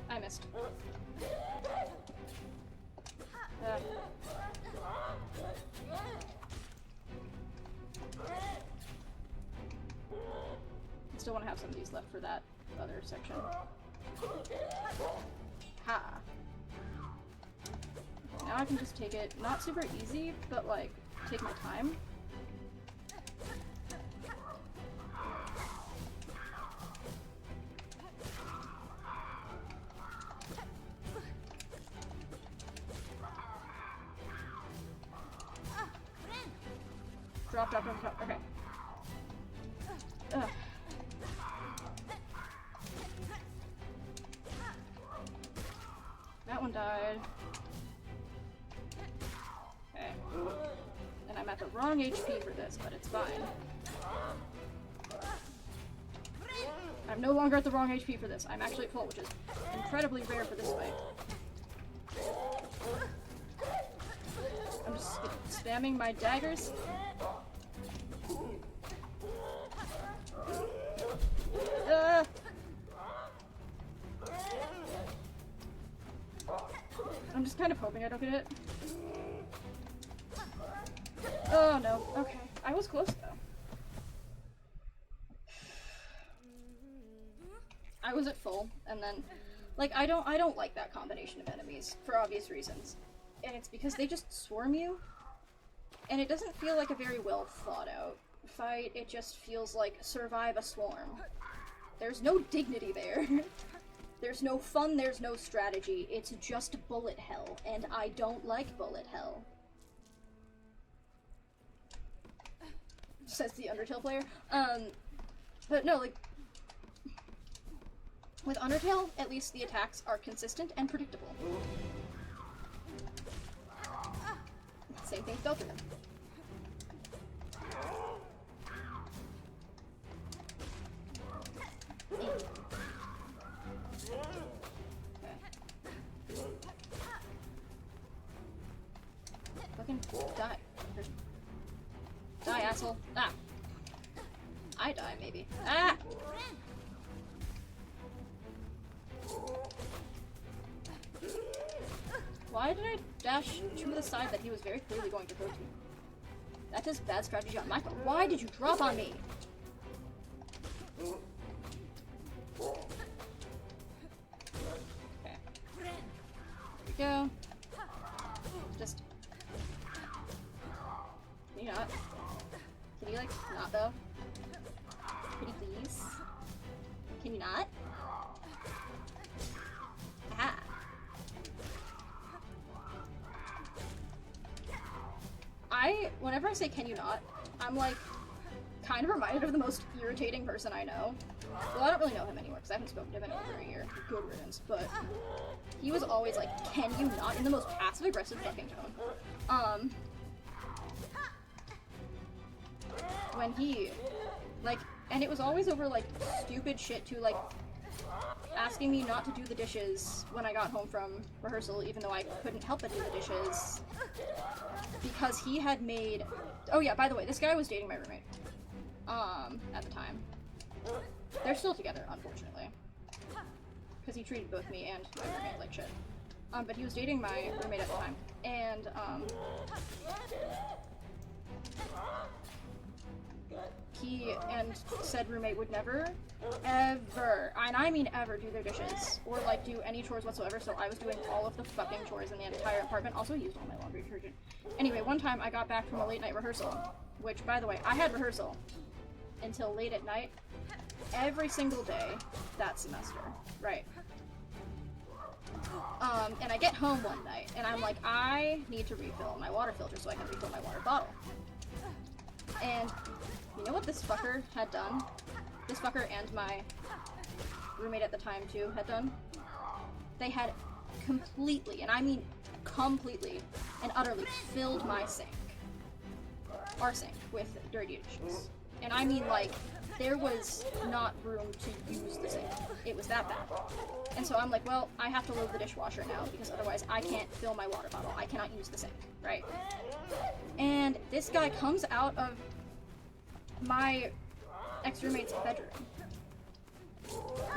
I missed. I still want to have some of these left for that other section. Ha! Now I can just take it, not super easy, but like, take my time. Drop, drop, drop, drop. Okay. Ugh. That one died. Okay. And I'm at the wrong HP for this, but it's fine. I'm no longer at the wrong HP for this. I'm actually at full, which is incredibly rare for this fight. I'm just spamming my daggers. I'm just kind of hoping I don't get it. Oh no. Okay. I was close though. I was at full, and then like I don't like that combination of enemies for obvious reasons. And it's because they just swarm you. And it doesn't feel like a very well thought out fight. It just feels like survive a swarm. There's no dignity there. There's no fun, there's no strategy. It's just bullet hell, and I don't like bullet hell. Says the Undertale player. But no, like, with Undertale, at least the attacks are consistent and predictable. Same thing with Beltran. Fucking die. Die, asshole. Ah. I die, maybe. Ah! Why did I dash to the side that he was very clearly going to go to? That's his bad strategy on my part. Why did you drop on me? Okay. There we go. Just... Can you not? Can you, like, not, though? Can you please? Can you not? Aha! Whenever I say can you not, I'm, like, kind of reminded of the most irritating person I know. Well, I don't really know him anymore, because I haven't spoken to him in over a year. Good riddance, but he was always like, can you not? In the most passive-aggressive fucking tone. When he, like, and it was always over, like, stupid shit too, like, asking me not to do the dishes when I got home from rehearsal, even though I couldn't help but do the dishes. Because he had made... Oh yeah, by the way, this guy was dating my roommate. At the time. They're still together, unfortunately. Because he treated both me and my roommate like shit. But he was dating my roommate at the time. And, he and said roommate would never, ever, and I mean ever, do their dishes or like do any chores whatsoever. So I was doing all of the fucking chores in the entire apartment. Also used all my laundry detergent. Anyway, one time I got back from a late night rehearsal, which, by the way, I had rehearsal until late at night every single day that semester, right? And I get home one night, and I'm like, I need to refill my water filter so I can refill my water bottle. And you know what this fucker had done? This fucker and my roommate at the time, too, had done? They had completely, and I mean completely and utterly, filled my sink. Our sink with dirty dishes. And I mean, like, there was not room to use the sink. It was that bad. And so I'm like, well, I have to load the dishwasher now, because otherwise I can't fill my water bottle. I cannot use the sink, right? And this guy comes out of my ex-roommate's bedroom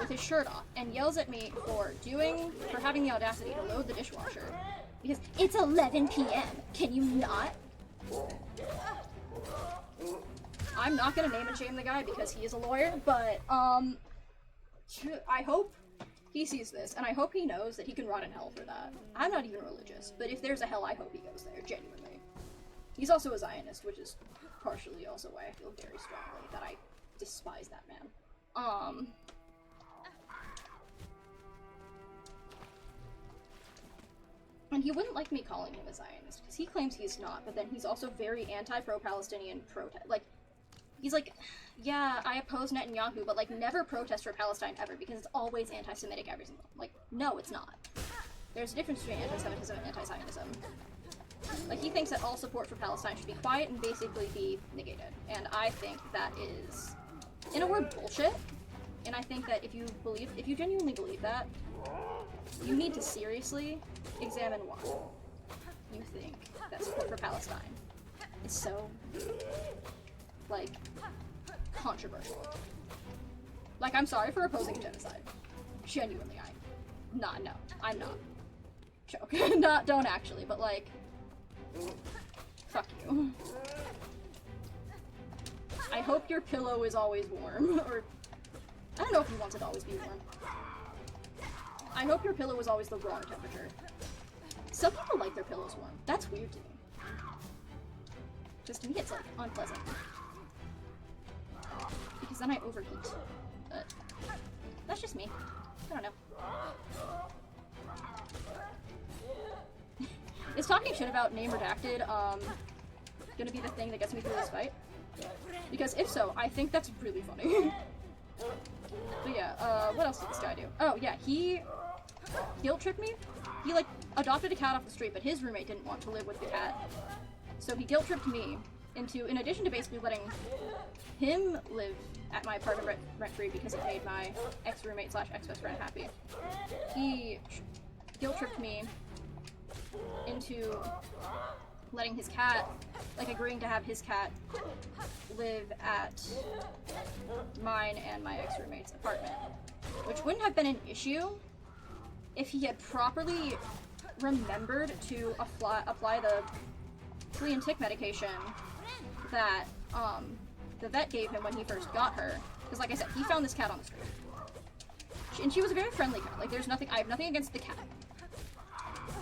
with his shirt off and yells at me for having the audacity to load the dishwasher because it's 11 p.m. Can you not? I'm not gonna name and shame the guy because he is a lawyer, but I hope he sees this, and I hope he knows that he can rot in hell for that. I'm not even religious, but if there's a hell, I hope he goes there, genuinely. He's also a Zionist, which is partially also why I feel very strongly that I despise that man. And he wouldn't like me calling him a Zionist, because he claims he's not, but then he's also very anti-pro-Palestinian he's like, yeah, I oppose Netanyahu, but like never protest for Palestine ever, because it's always anti-Semitic every single time. Like, no, it's not. There's a difference between anti-Semitism and anti-Zionism. Like, he thinks that all support for Palestine should be quiet and basically be negated. And I think that is, in a word, bullshit. And I think that if you genuinely believe that, you need to seriously examine why you think that support for Palestine is so, like, controversial. Like, I'm sorry for opposing genocide. Genuinely, I'm not. Joke. Don't actually, but like, fuck you. I hope your pillow is always warm, or, I don't know if he wants it to always be warm. I hope your pillow is always the wrong temperature. Some people like their pillows warm. That's weird to me. Just to me, it's like unpleasant. Because then I overheat. But that's just me. I don't know. Is talking shit about name redacted gonna be the thing that gets me through this fight? Because if so, I think that's really funny. But yeah, what else did this guy do? Oh yeah, he guilt tripped me. He like adopted a cat off the street, but his roommate didn't want to live with the cat. So he guilt tripped me into, in addition to basically letting him live at my apartment rent-free because it made my ex-roommate / ex-best friend happy, he guilt tripped me into letting his cat, like agreeing to have his cat live at mine and my ex-roommate's apartment, which wouldn't have been an issue if he had properly remembered to apply the flea and tick medication that the vet gave him when he first got her. Because like I said, he found this cat on the street. And she was a very friendly cat. Like, I have nothing against the cat.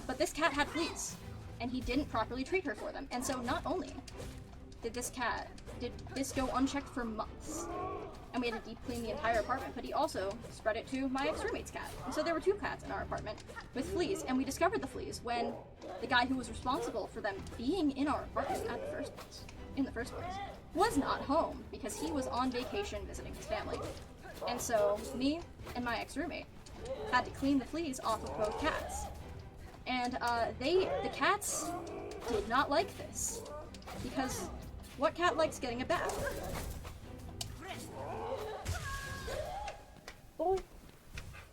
But this cat had fleas, and he didn't properly treat her for them. And so not only did this go unchecked for months, and we had to deep clean the entire apartment, but he also spread it to my ex-roommate's cat. And so there were 2 cats in our apartment with fleas, and we discovered the fleas when the guy who was responsible for them being in our apartment in the first place, was not home because he was on vacation visiting his family. And so me and my ex-roommate had to clean the fleas off of both cats. And the cats did not like this, because what cat likes getting a bath? Boy,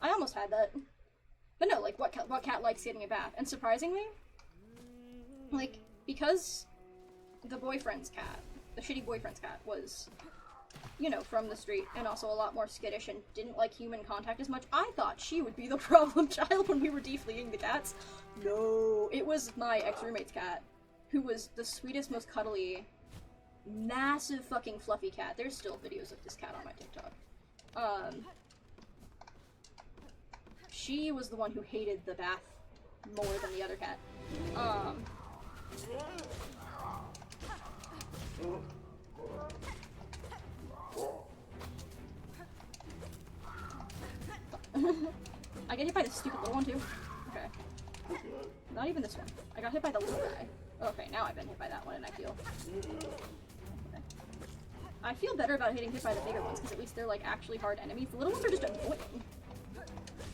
I almost had that. But no, like, what cat likes getting a bath? And surprisingly, like, because the boyfriend's cat, the shitty boyfriend's cat, was, you know, from the street and also a lot more skittish and didn't like human contact as much, I thought she would be the problem child when we were defleeing the cats. No, it was my ex-roommate's cat, who was the sweetest, most cuddly, massive fucking fluffy cat. There's still videos of this cat on my TikTok. She was the one who hated the bath more than the other cat. I get hit by the stupid little one too. Okay. Not even this one. I got hit by the little guy. Okay, now I've been hit by that one and I feel... Okay. I feel better about getting hit by the bigger ones because at least they're like actually hard enemies. The little ones are just annoying.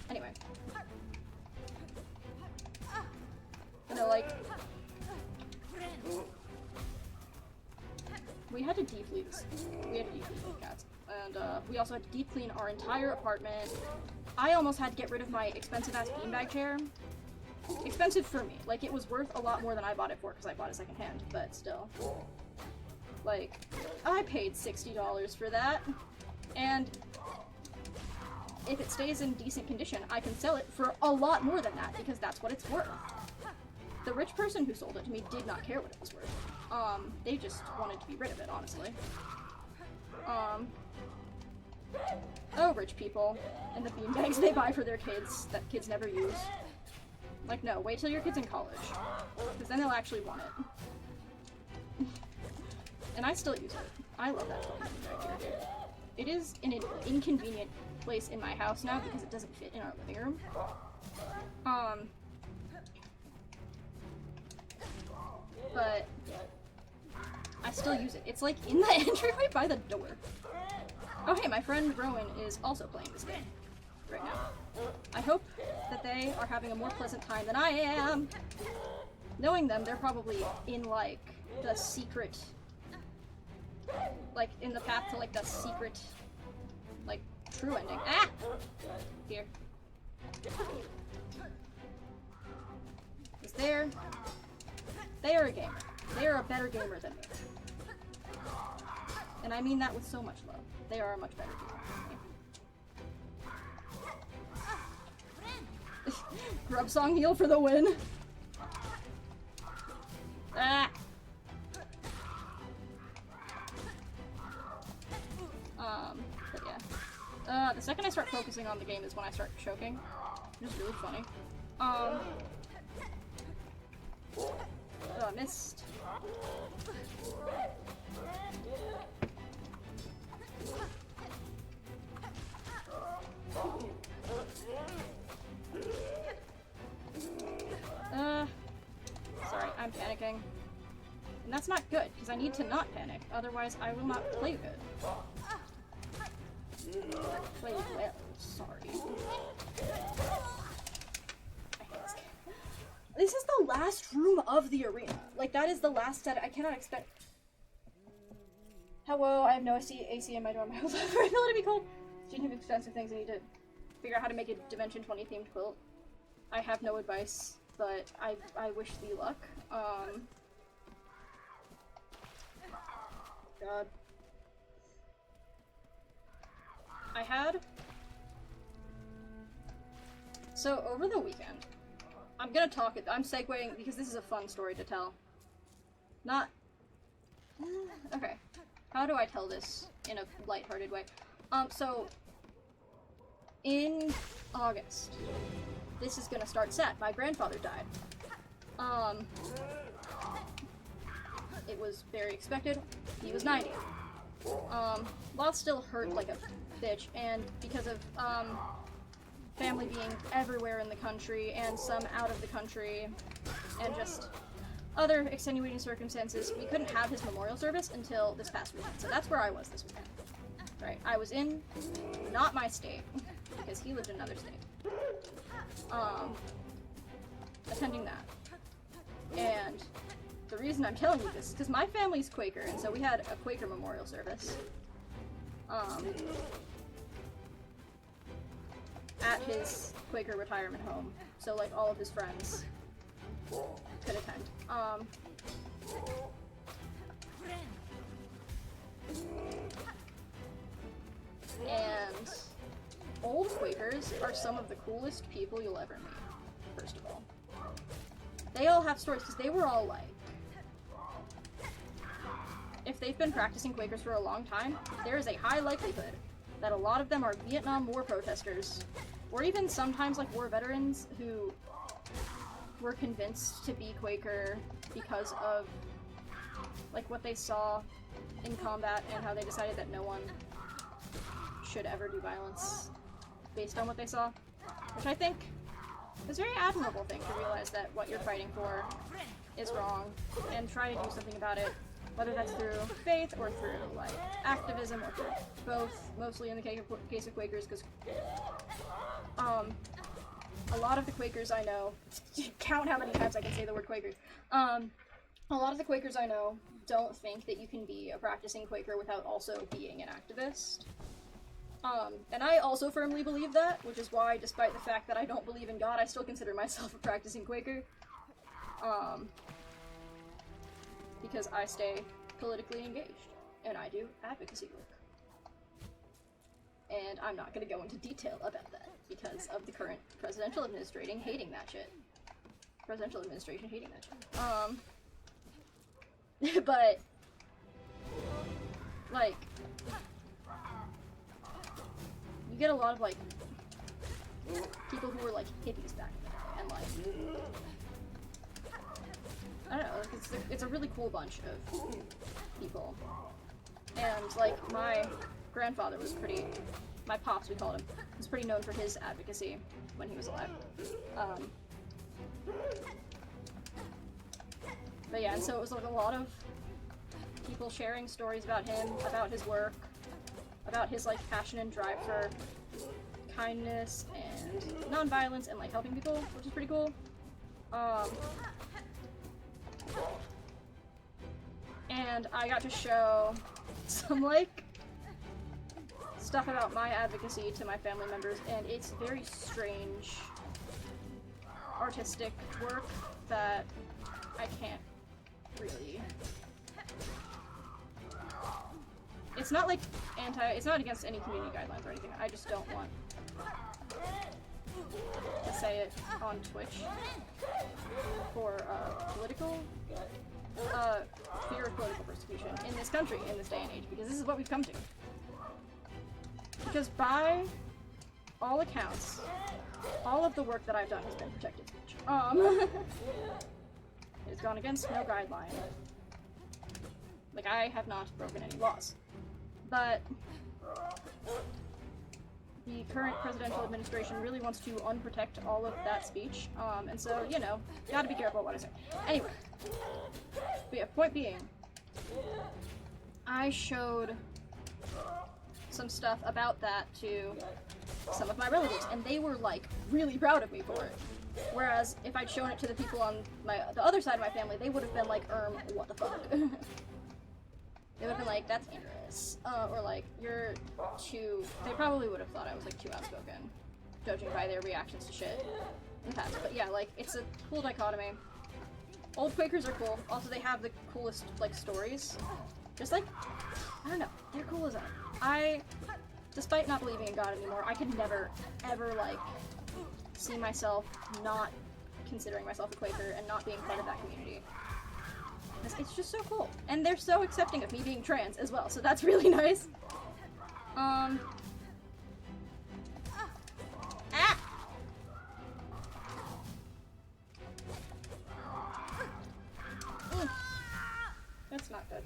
Anyway. Gonna like... We had to deep clean this. We had to deep clean the cats. And we also had to deep clean our entire apartment. I almost had to get rid of my expensive ass beanbag chair. Expensive for me. Like, it was worth a lot more than I bought it for because I bought it secondhand, but still. Like, I paid $60 for that. And if it stays in decent condition, I can sell it for a lot more than that because that's what it's worth. The rich person who sold it to me did not care what it was worth. They just wanted to be rid of it, honestly. Oh, rich people. And the beanbags they buy for their kids that kids never use. Like, no, wait till your kid's in college. Because then they'll actually want it. And I still use it. I love that fucking beanbag here. It is in an inconvenient place in my house now because it doesn't fit in our living room. But I still use it. It's like in the entryway by the door. Oh hey, my friend Rowan is also playing this game right now. I hope that they are having a more pleasant time than I am. Knowing them, they're probably in like the secret, like in the path to like the secret, like true ending. Ah! Here. Is there? They are a gamer. They are a better gamer than me. And I mean that with so much love. They are a much better gamer than me. Grub song heal for the win. Ah! But yeah. The second I start focusing on the game is when I start choking. It's really funny. Oh, I missed. Sorry, I'm panicking. And that's not good, because I need to not panic, otherwise I will not play good. Play well, sorry. I hate this game. This is the last room of the arena. Like, that is the last set. I cannot expect... Hello, I have no AC in my dorm. I will never be able to be cold. Speaking of expensive things, I need to figure out how to make a Dimension 20 themed quilt. I have no advice, but I wish thee luck. God. I had... So, over the weekend, I'm gonna talk it. I'm segueing because this is a fun story to tell. Not... Okay. How do I tell this in a lighthearted way? So... In August, this is gonna start sad. My grandfather died. It was very expected. He was 90. Loss still hurt like a bitch, and because of, family being everywhere in the country, and some out of the country, and just other extenuating circumstances, we couldn't have his memorial service until this past weekend. So that's where I was this weekend. Right, I was in, not my state, because he lived in another state. Attending that. And the reason I'm telling you this is because my family's Quaker, and so we had a Quaker memorial service. At his Quaker retirement home. So, like, all of his friends could attend. And old Quakers are some of the coolest people you'll ever meet, first of all. They all have stories, because they were all like... if they've been practicing Quakers for a long time, there is a high likelihood that a lot of them are Vietnam War protesters, or even sometimes like war veterans who were convinced to be Quaker because of like what they saw in combat and how they decided that no one should ever do violence based on what they saw, which I think is a very admirable thing to realize that what you're fighting for is wrong and try to do something about it, whether that's through faith or through like activism or through both, mostly in the case of Quakers, because a lot of the Quakers I know, count how many times I can say the word Quakers, a lot of the Quakers I know don't think that you can be a practicing Quaker without also being an activist. And I also firmly believe that, which is why, despite the fact that I don't believe in God, I still consider myself a practicing Quaker. Because I stay politically engaged, and I do advocacy work. And I'm not gonna go into detail about that, because of the current presidential administration hating that shit. But, like, you get a lot of, like, people who were, like, hippies back in the day, and, like, I don't know, like, it's a really cool bunch of people. And, like, my grandfather was pretty, my pops, we called him, was pretty known for his advocacy when he was alive. But yeah, and so it was, like, a lot of people sharing stories about him, about his work, about his, like, passion and drive for kindness and nonviolence and, like, helping people, which is pretty cool. And I got to show some, like, stuff about my advocacy to my family members, and it's very strange artistic work that I can't really... It's not, like, it's not against any community guidelines or anything, I just don't want to say it on Twitch for, political, fear of political persecution in this country, in this day and age, because this is what we've come to. Because by all accounts, all of the work that I've done has been protected speech. It's gone against no guideline. Like, I have not broken any laws. But the current presidential administration really wants to unprotect all of that speech, and so, you know, gotta be careful what I say. Anyway, but yeah, point being, I showed some stuff about that to some of my relatives, and they were, like, really proud of me for it. Whereas, if I'd shown it to the people on the other side of my family, they would have been like, what the fuck? They would have been like, that's dangerous. Or like, you're too... They probably would have thought I was, like, too outspoken, judging by their reactions to shit in the past. But yeah, like, it's a cool dichotomy. Old Quakers are cool. Also, they have the coolest, like, stories. Just, like, I don't know. They're cool as I, despite not believing in God anymore, I could never, ever, like, see myself not considering myself a Quaker and not being part of that community. It's just so cool. And they're so accepting of me being trans as well, so that's really nice. Ah! That's not good.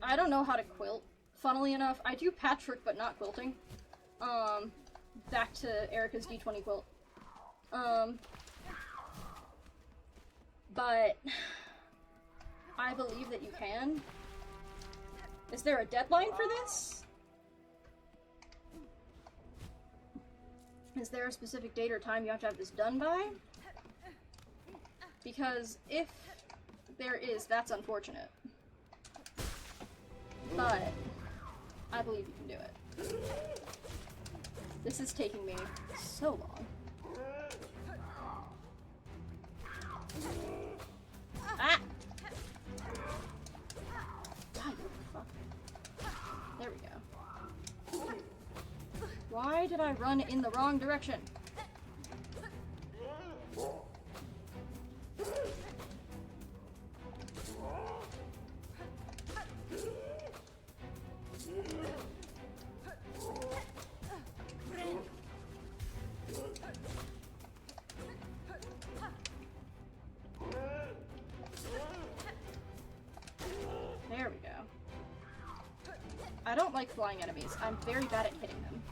I don't know how to quilt. Funnily enough, I do patchwork but not quilting. Back to Erica's D20 quilt. But I believe that you can. Is there a deadline for this? Is there a specific date or time you have to have this done by? Because if there is, that's unfortunate. But I believe you can do it. This is taking me so long. Ah! God, you fuck. There we go. Why did I run in the wrong direction? I don't like flying enemies. I'm very bad at hitting them.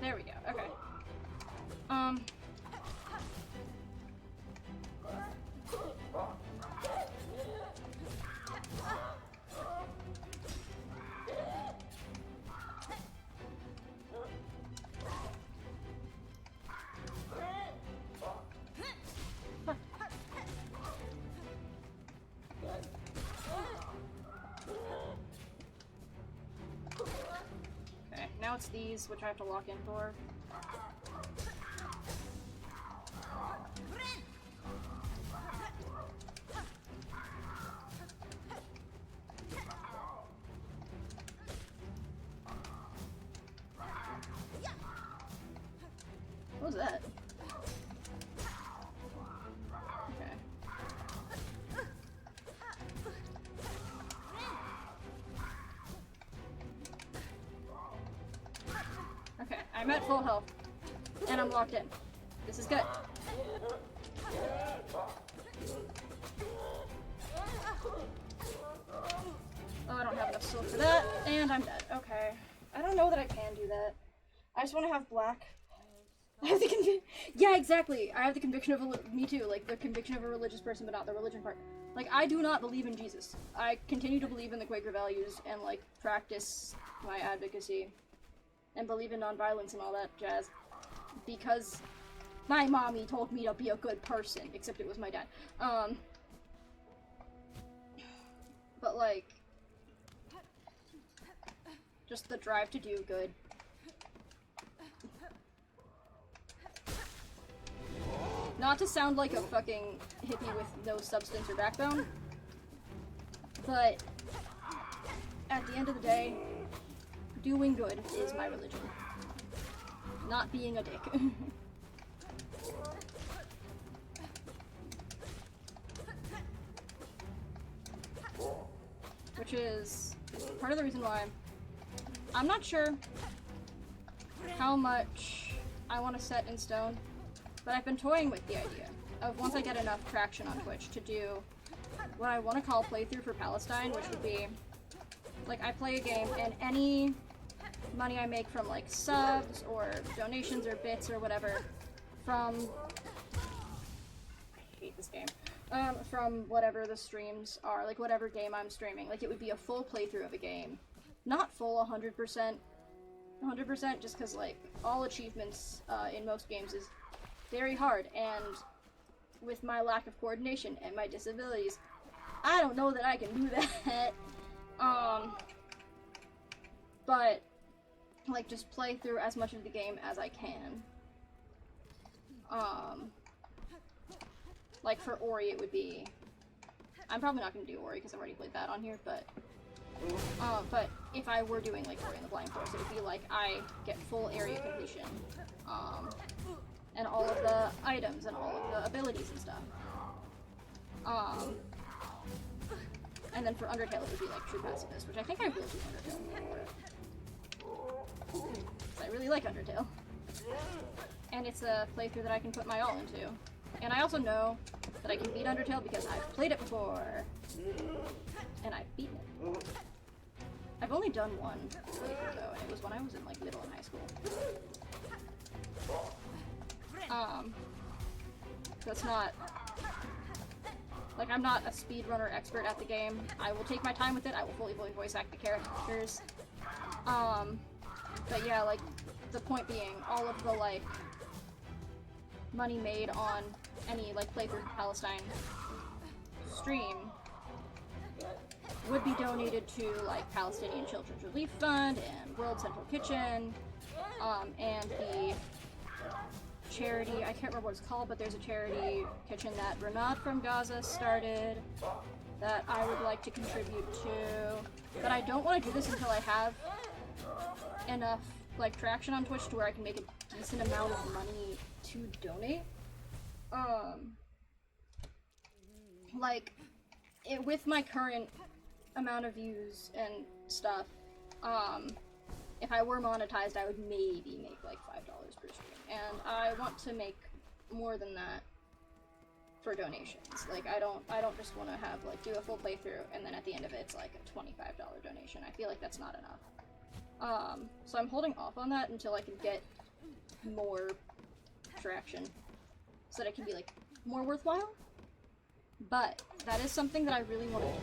There we go, okay. Okay, now it's these, which I have to lock in for. What was that? Okay. Okay, I'm at full health. And I'm locked in. This is good. Oh, I don't have enough silk for that, and I'm dead. Okay. I don't know that I can do that. I just want to have black. I have the yeah, exactly. I have the conviction of me too, like the conviction of a religious person, but not the religion part. Like, I do not believe in Jesus. I continue to believe in the Quaker values and, like, practice my advocacy and believe in nonviolence and all that jazz because my mommy told me to be a good person, except it was my dad. But, like, just the drive to do good. Not to sound like a fucking hippie with no substance or backbone, but at the end of the day, doing good is my religion. Not being a dick. Which is part of the reason why I'm not sure how much I want to set in stone. But I've been toying with the idea of once I get enough traction on Twitch to do what I want to call playthrough for Palestine, which would be, like, I play a game and any money I make from, like, subs or donations or bits or whatever from, I hate this game, from whatever the streams are, like, whatever game I'm streaming, like, it would be a full playthrough of a game. Not full 100%, just because, like, all achievements in most games is very hard, and with my lack of coordination and my disabilities, I don't know that I can do that. But, like, just play through as much of the game as I can. Like, for Ori, it would be... I'm probably not going to do Ori, because I've already played that on here, but if I were doing, like, Ori and the Blind Forest, it would be like, I get full area completion. And all of the items and all of the abilities and stuff. And then for Undertale it would be like True Pacifist, which I think I will do Undertale. I really like Undertale. And it's a playthrough that I can put my all into. And I also know that I can beat Undertale because I've played it before. And I've beaten it. I've only done one playthrough though, and it was when I was in like middle and high school. That's not, like, I'm not a speedrunner expert at the game. I will take my time with it, I will fully voice act the characters. But yeah, like, the point being, all of the, like, money made on any, like, playthrough Palestine stream would be donated to, like, Palestinian Children's Relief Fund and World Central Kitchen, and the charity, I can't remember what it's called, but there's a charity kitchen that Renat from Gaza started that I would like to contribute to. But I don't want to do this until I have enough, like, traction on Twitch to where I can make a decent amount of money to donate. Like, with my current amount of views and stuff, if I were monetized, I would maybe make like $5 per stream. And I want to make more than that for donations. Like, I don't just want to have, like, do a full playthrough, and then at the end of it, it's like a $25 donation. I feel like that's not enough. So I'm holding off on that until I can get more traction, so that it can be, like, more worthwhile. But that is something that I really want to do.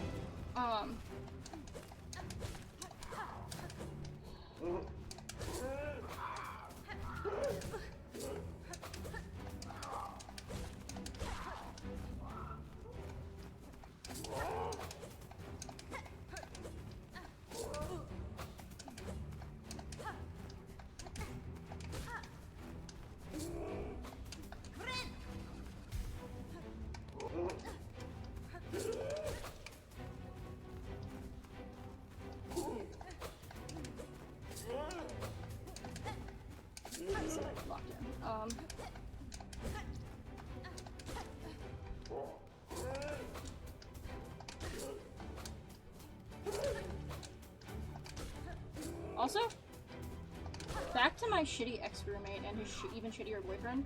Locked in. Also, back to my shitty ex-roommate and his even shittier boyfriend.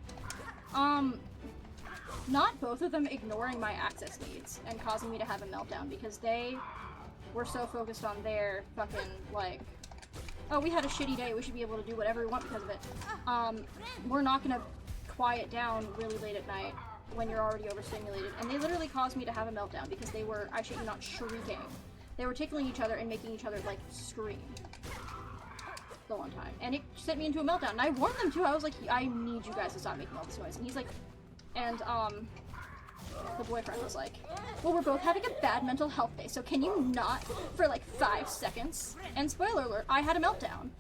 Not both of them ignoring my access needs and causing me to have a meltdown because they were so focused on their fucking, like, oh, we had a shitty day, we should be able to do whatever we want because of it. We're not gonna quiet down really late at night when you're already overstimulated. And they literally caused me to have a meltdown because they were, I shit you not, shrieking. They were tickling each other and making each other, like, scream the one time. And it sent me into a meltdown. And I warned them too, I was like, I need you guys to stop making all this noise. And he's like, and, the boyfriend was like, well, we're both having a bad mental health day, so can you not for like 5 seconds? And spoiler alert, I had a meltdown.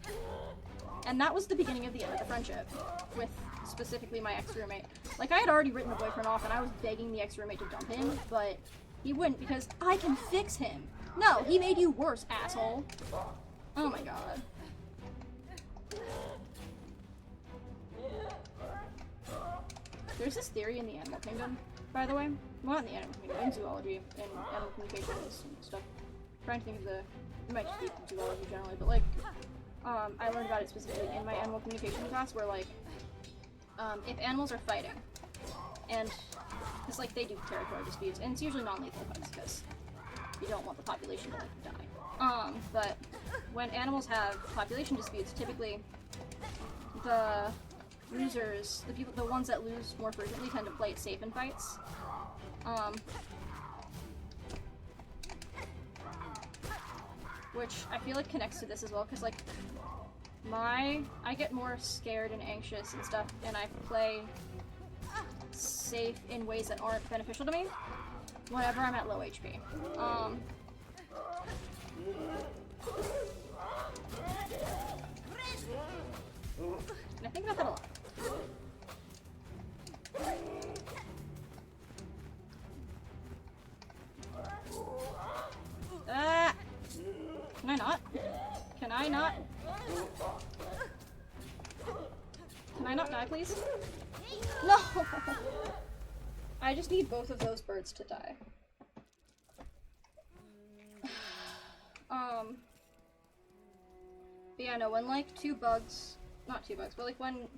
And that was the beginning of the end of the friendship with specifically my ex-roommate. Like, I had already written the boyfriend off and I was begging the ex-roommate to dump him, but he wouldn't because I can fix him. No, he made you worse, asshole. Oh my god. There's this theory in the animal kingdom, by the way. Well, not in the animal kingdom, in zoology, and animal communications and stuff. I'm trying to think of the... It might just be zoology generally, but like... I learned about it specifically in my animal communication class, where like... if animals are fighting, and... Because like, they do territory disputes, and it's usually non-lethal fights, because you don't want the population to like, die. But when animals have population disputes, typically the losers, the ones that lose more frequently tend to play it safe in fights. Which I feel like connects to this as well, because like, I get more scared and anxious and stuff, and I play safe in ways that aren't beneficial to me whenever I'm at low HP. And I think about that a lot. Can I not? Can I not? Can I not die, please? No! I just need both of those birds to die. But yeah, no, when like not two bugs, but like when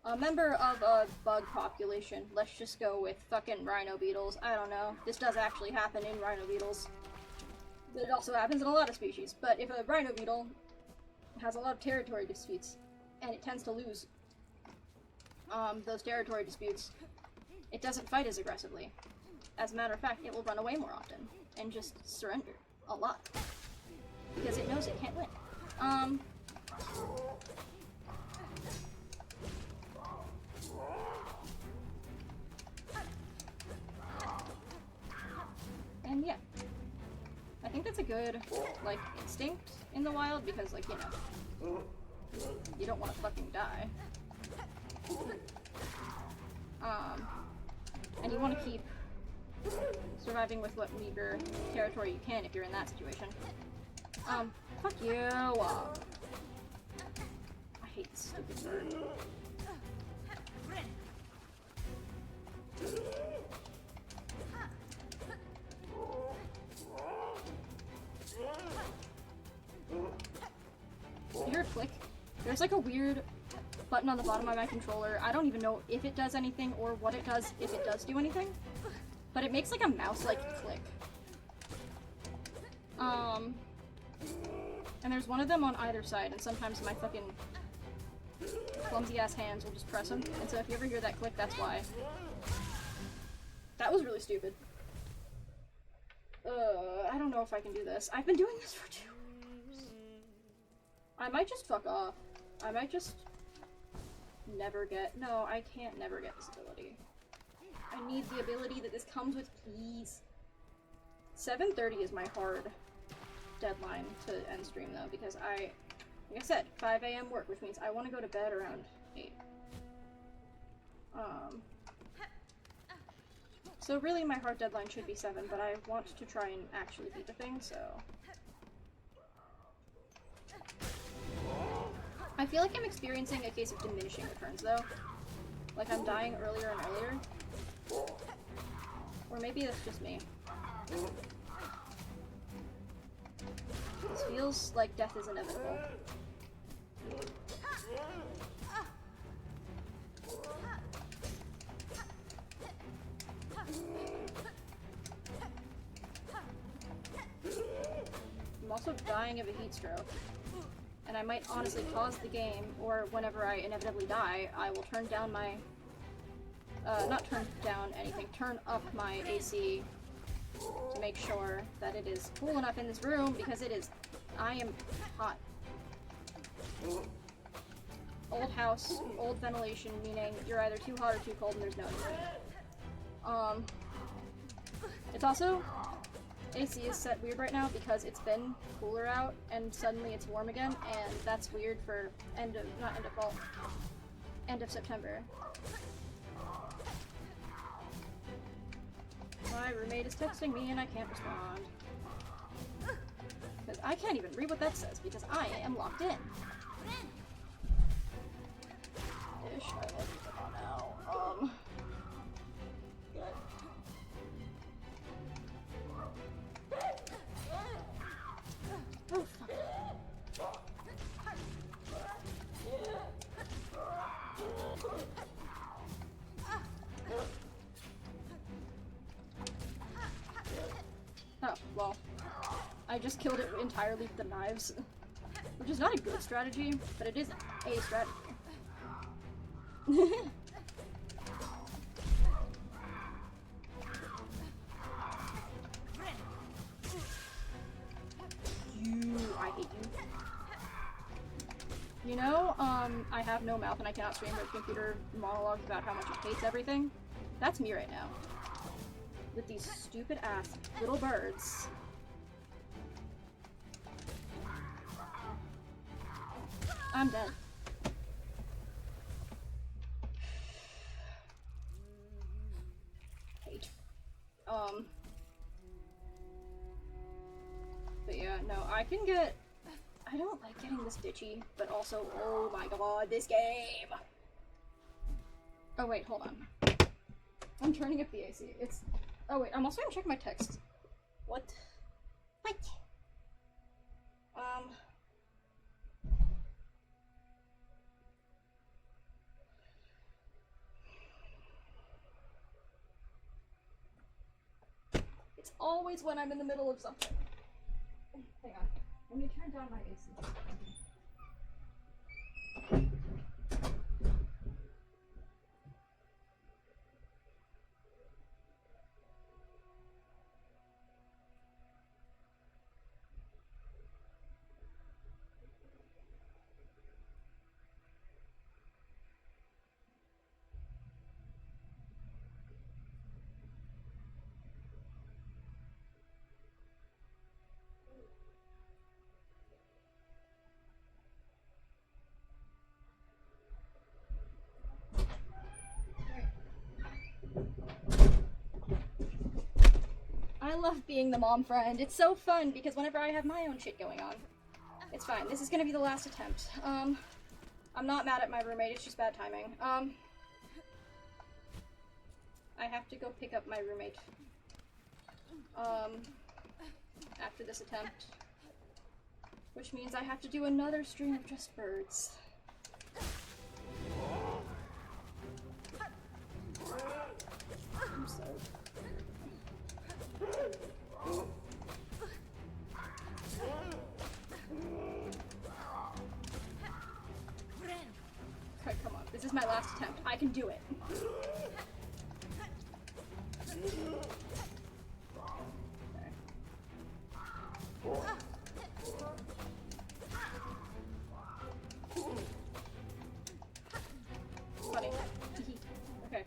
a member of a bug population, let's just go with fucking rhino beetles, I don't know, this does actually happen in rhino beetles. It also happens in a lot of species, but if a rhino beetle has a lot of territory disputes, and it tends to lose those territory disputes, it doesn't fight as aggressively. As a matter of fact, it will run away more often, and just surrender a lot. Because it knows it can't win. And yeah. I think that's a good, like, instinct in the wild, because, like, you know, you don't want to fucking die. And you want to keep surviving with what meager territory you can if you're in that situation. Fuck you! I hate this stupid bird. click. There's like a weird button on the bottom of my controller. I don't even know if it does anything or what it does if it does do anything. But it makes like a mouse-like click. And there's one of them on either side, and sometimes my fucking clumsy-ass hands will just press them. And so if you ever hear that click, that's why. That was really stupid. I don't know if I can do this. I've been doing this for 2 years. I might just fuck off. I might just never get— no, I can't never get this ability. I need the ability that this comes with, please. 7:30 is my hard deadline to end stream though, because like I said, 5 a.m. work, which means I want to go to bed around 8. So really my hard deadline should be 7, but I want to try and actually beat the thing, so... I feel like I'm experiencing a case of diminishing returns though. Like I'm dying earlier and earlier. Or maybe that's just me. This feels like death is inevitable. I'm also dying of a heat stroke. And I might honestly pause the game, or whenever I inevitably die, I will turn down my... not turn down anything, turn up my AC to make sure that it is cool enough in this room, because it is... I am hot. Old house, old ventilation, meaning you're either too hot or too cold and there's no in between. It's also... AC is set weird right now because it's been cooler out and suddenly it's warm again, and that's weird for end of September. My roommate is texting me and I can't respond. Because I can't even read what that says because I am locked in. Ish, I love you, come on now. Oh, fuck. Oh, well. I just killed it entirely with the knives. Which is not a good strategy, but it is a strategy. I hate you. You know, I have no mouth and I cannot stream with computer monologues about how much it hates everything. That's me right now. With these stupid ass little birds. I'm dead. Hate. But yeah, no, I can get... I don't like getting this bitchy, but also, oh my god, this game! Oh wait, hold on. I'm turning up the AC. It's... Oh wait, I'm also gonna check my text. What? What? It's always when I'm in the middle of something. Hang on. Let me turn down my AC. I love being the mom friend. It's so fun because whenever I have my own shit going on, it's fine. This is gonna be the last attempt. I'm not mad at my roommate, it's just bad timing. I have to go pick up my roommate. After this attempt. Which means I have to do another stream of just birds. I'm so... Okay, come on. This is my last attempt. I can do it. Funny. Okay.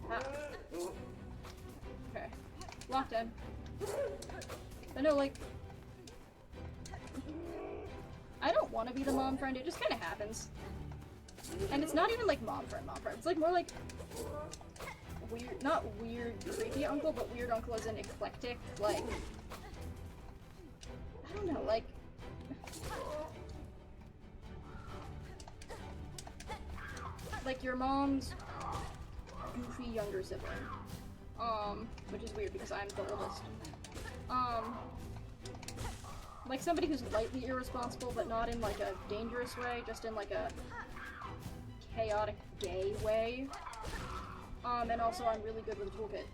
Ah. Okay. Locked in. But no, like... I don't want to be the mom friend, it just kind of happens. And it's not even like mom friend. It's like more like... weird, not weird, creepy uncle, but weird uncle as in eclectic, like... I don't know, like... Like your mom's goofy younger sibling. Which is weird because I'm the oldest. Like somebody who's lightly irresponsible, but not in like a dangerous way, just in like a chaotic gay way. And also I'm really good with a toolkit.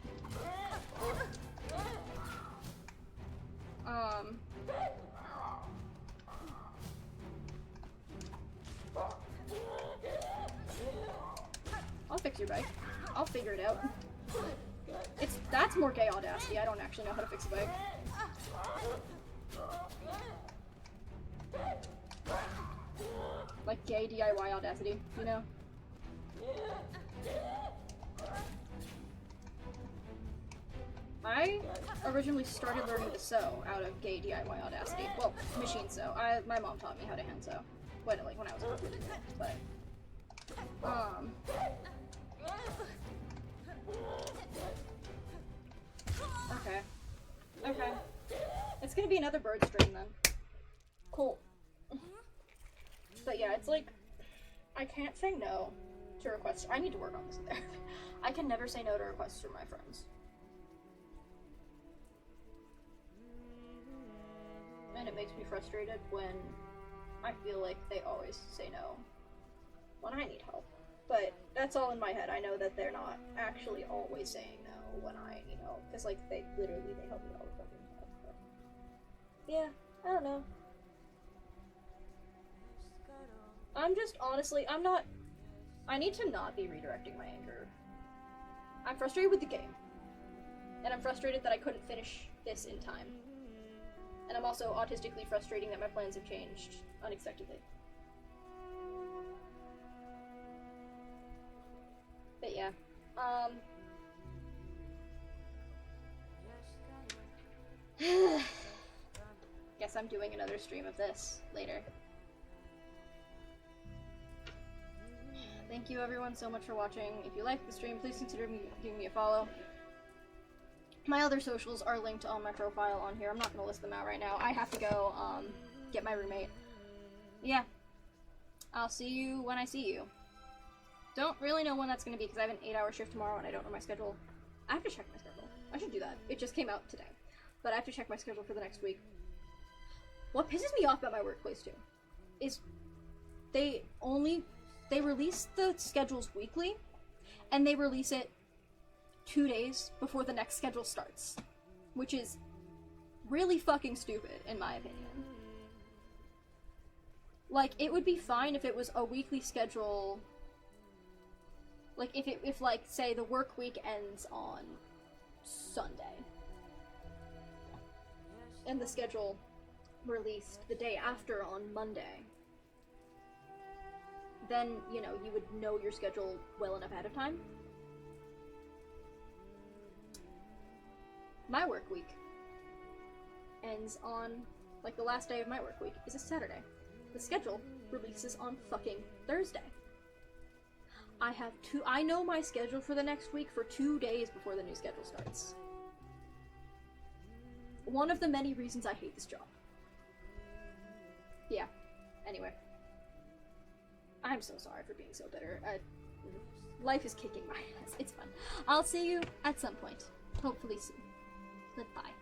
I'll fix your bike. I'll figure it out. That's more gay audacity. I don't actually know how to fix a bike. Like gay DIY audacity, you know? I originally started learning to sew out of gay DIY audacity. Well, machine sew. My mom taught me how to hand sew. When I was a kid, but Okay. It's gonna be another bird stream then. Cool. But yeah, it's like I can't say no to requests. I need to work on this in therapy. I can never say no to requests from my friends. And it makes me frustrated when I feel like they always say no when I need help. But that's all in my head. I know that they're not actually always saying no when I need help. Because, like, they help me all the fucking time. But yeah, I don't know. I'm just, honestly, I need to not be redirecting my anger. I'm frustrated with the game. And I'm frustrated that I couldn't finish this in time. And I'm also autistically frustrating that my plans have changed unexpectedly. But yeah, guess I'm doing another stream of this later. Thank you everyone so much for watching. If you liked the stream, please consider giving me a follow. My other socials are linked on my profile on here. I'm not gonna list them out right now. I have to go, get my roommate. Yeah. I'll see you when I see you. Don't really know when that's gonna be because I have an 8-hour shift tomorrow and I don't know my schedule. I have to check my schedule. I should do that. It just came out today. But I have to check my schedule for the next week. What pisses me off about my workplace too is they release the schedules weekly and they release it 2 days before the next schedule starts, which is really fucking stupid in my opinion. Like, it would be fine if it was a weekly schedule, like if like say the work week ends on Sunday and the schedule released the day after on Monday, then, you know, you would know your schedule well enough ahead of time. My work week ends on, like, the last day of my work week is a Saturday. The schedule releases on fucking Thursday. I know my schedule for the next week for 2 days before the new schedule starts. One of the many reasons I hate this job. Yeah. Anyway. I'm so sorry for being so bitter. Life is kicking my ass. It's fun. I'll see you at some point. Hopefully soon. Goodbye.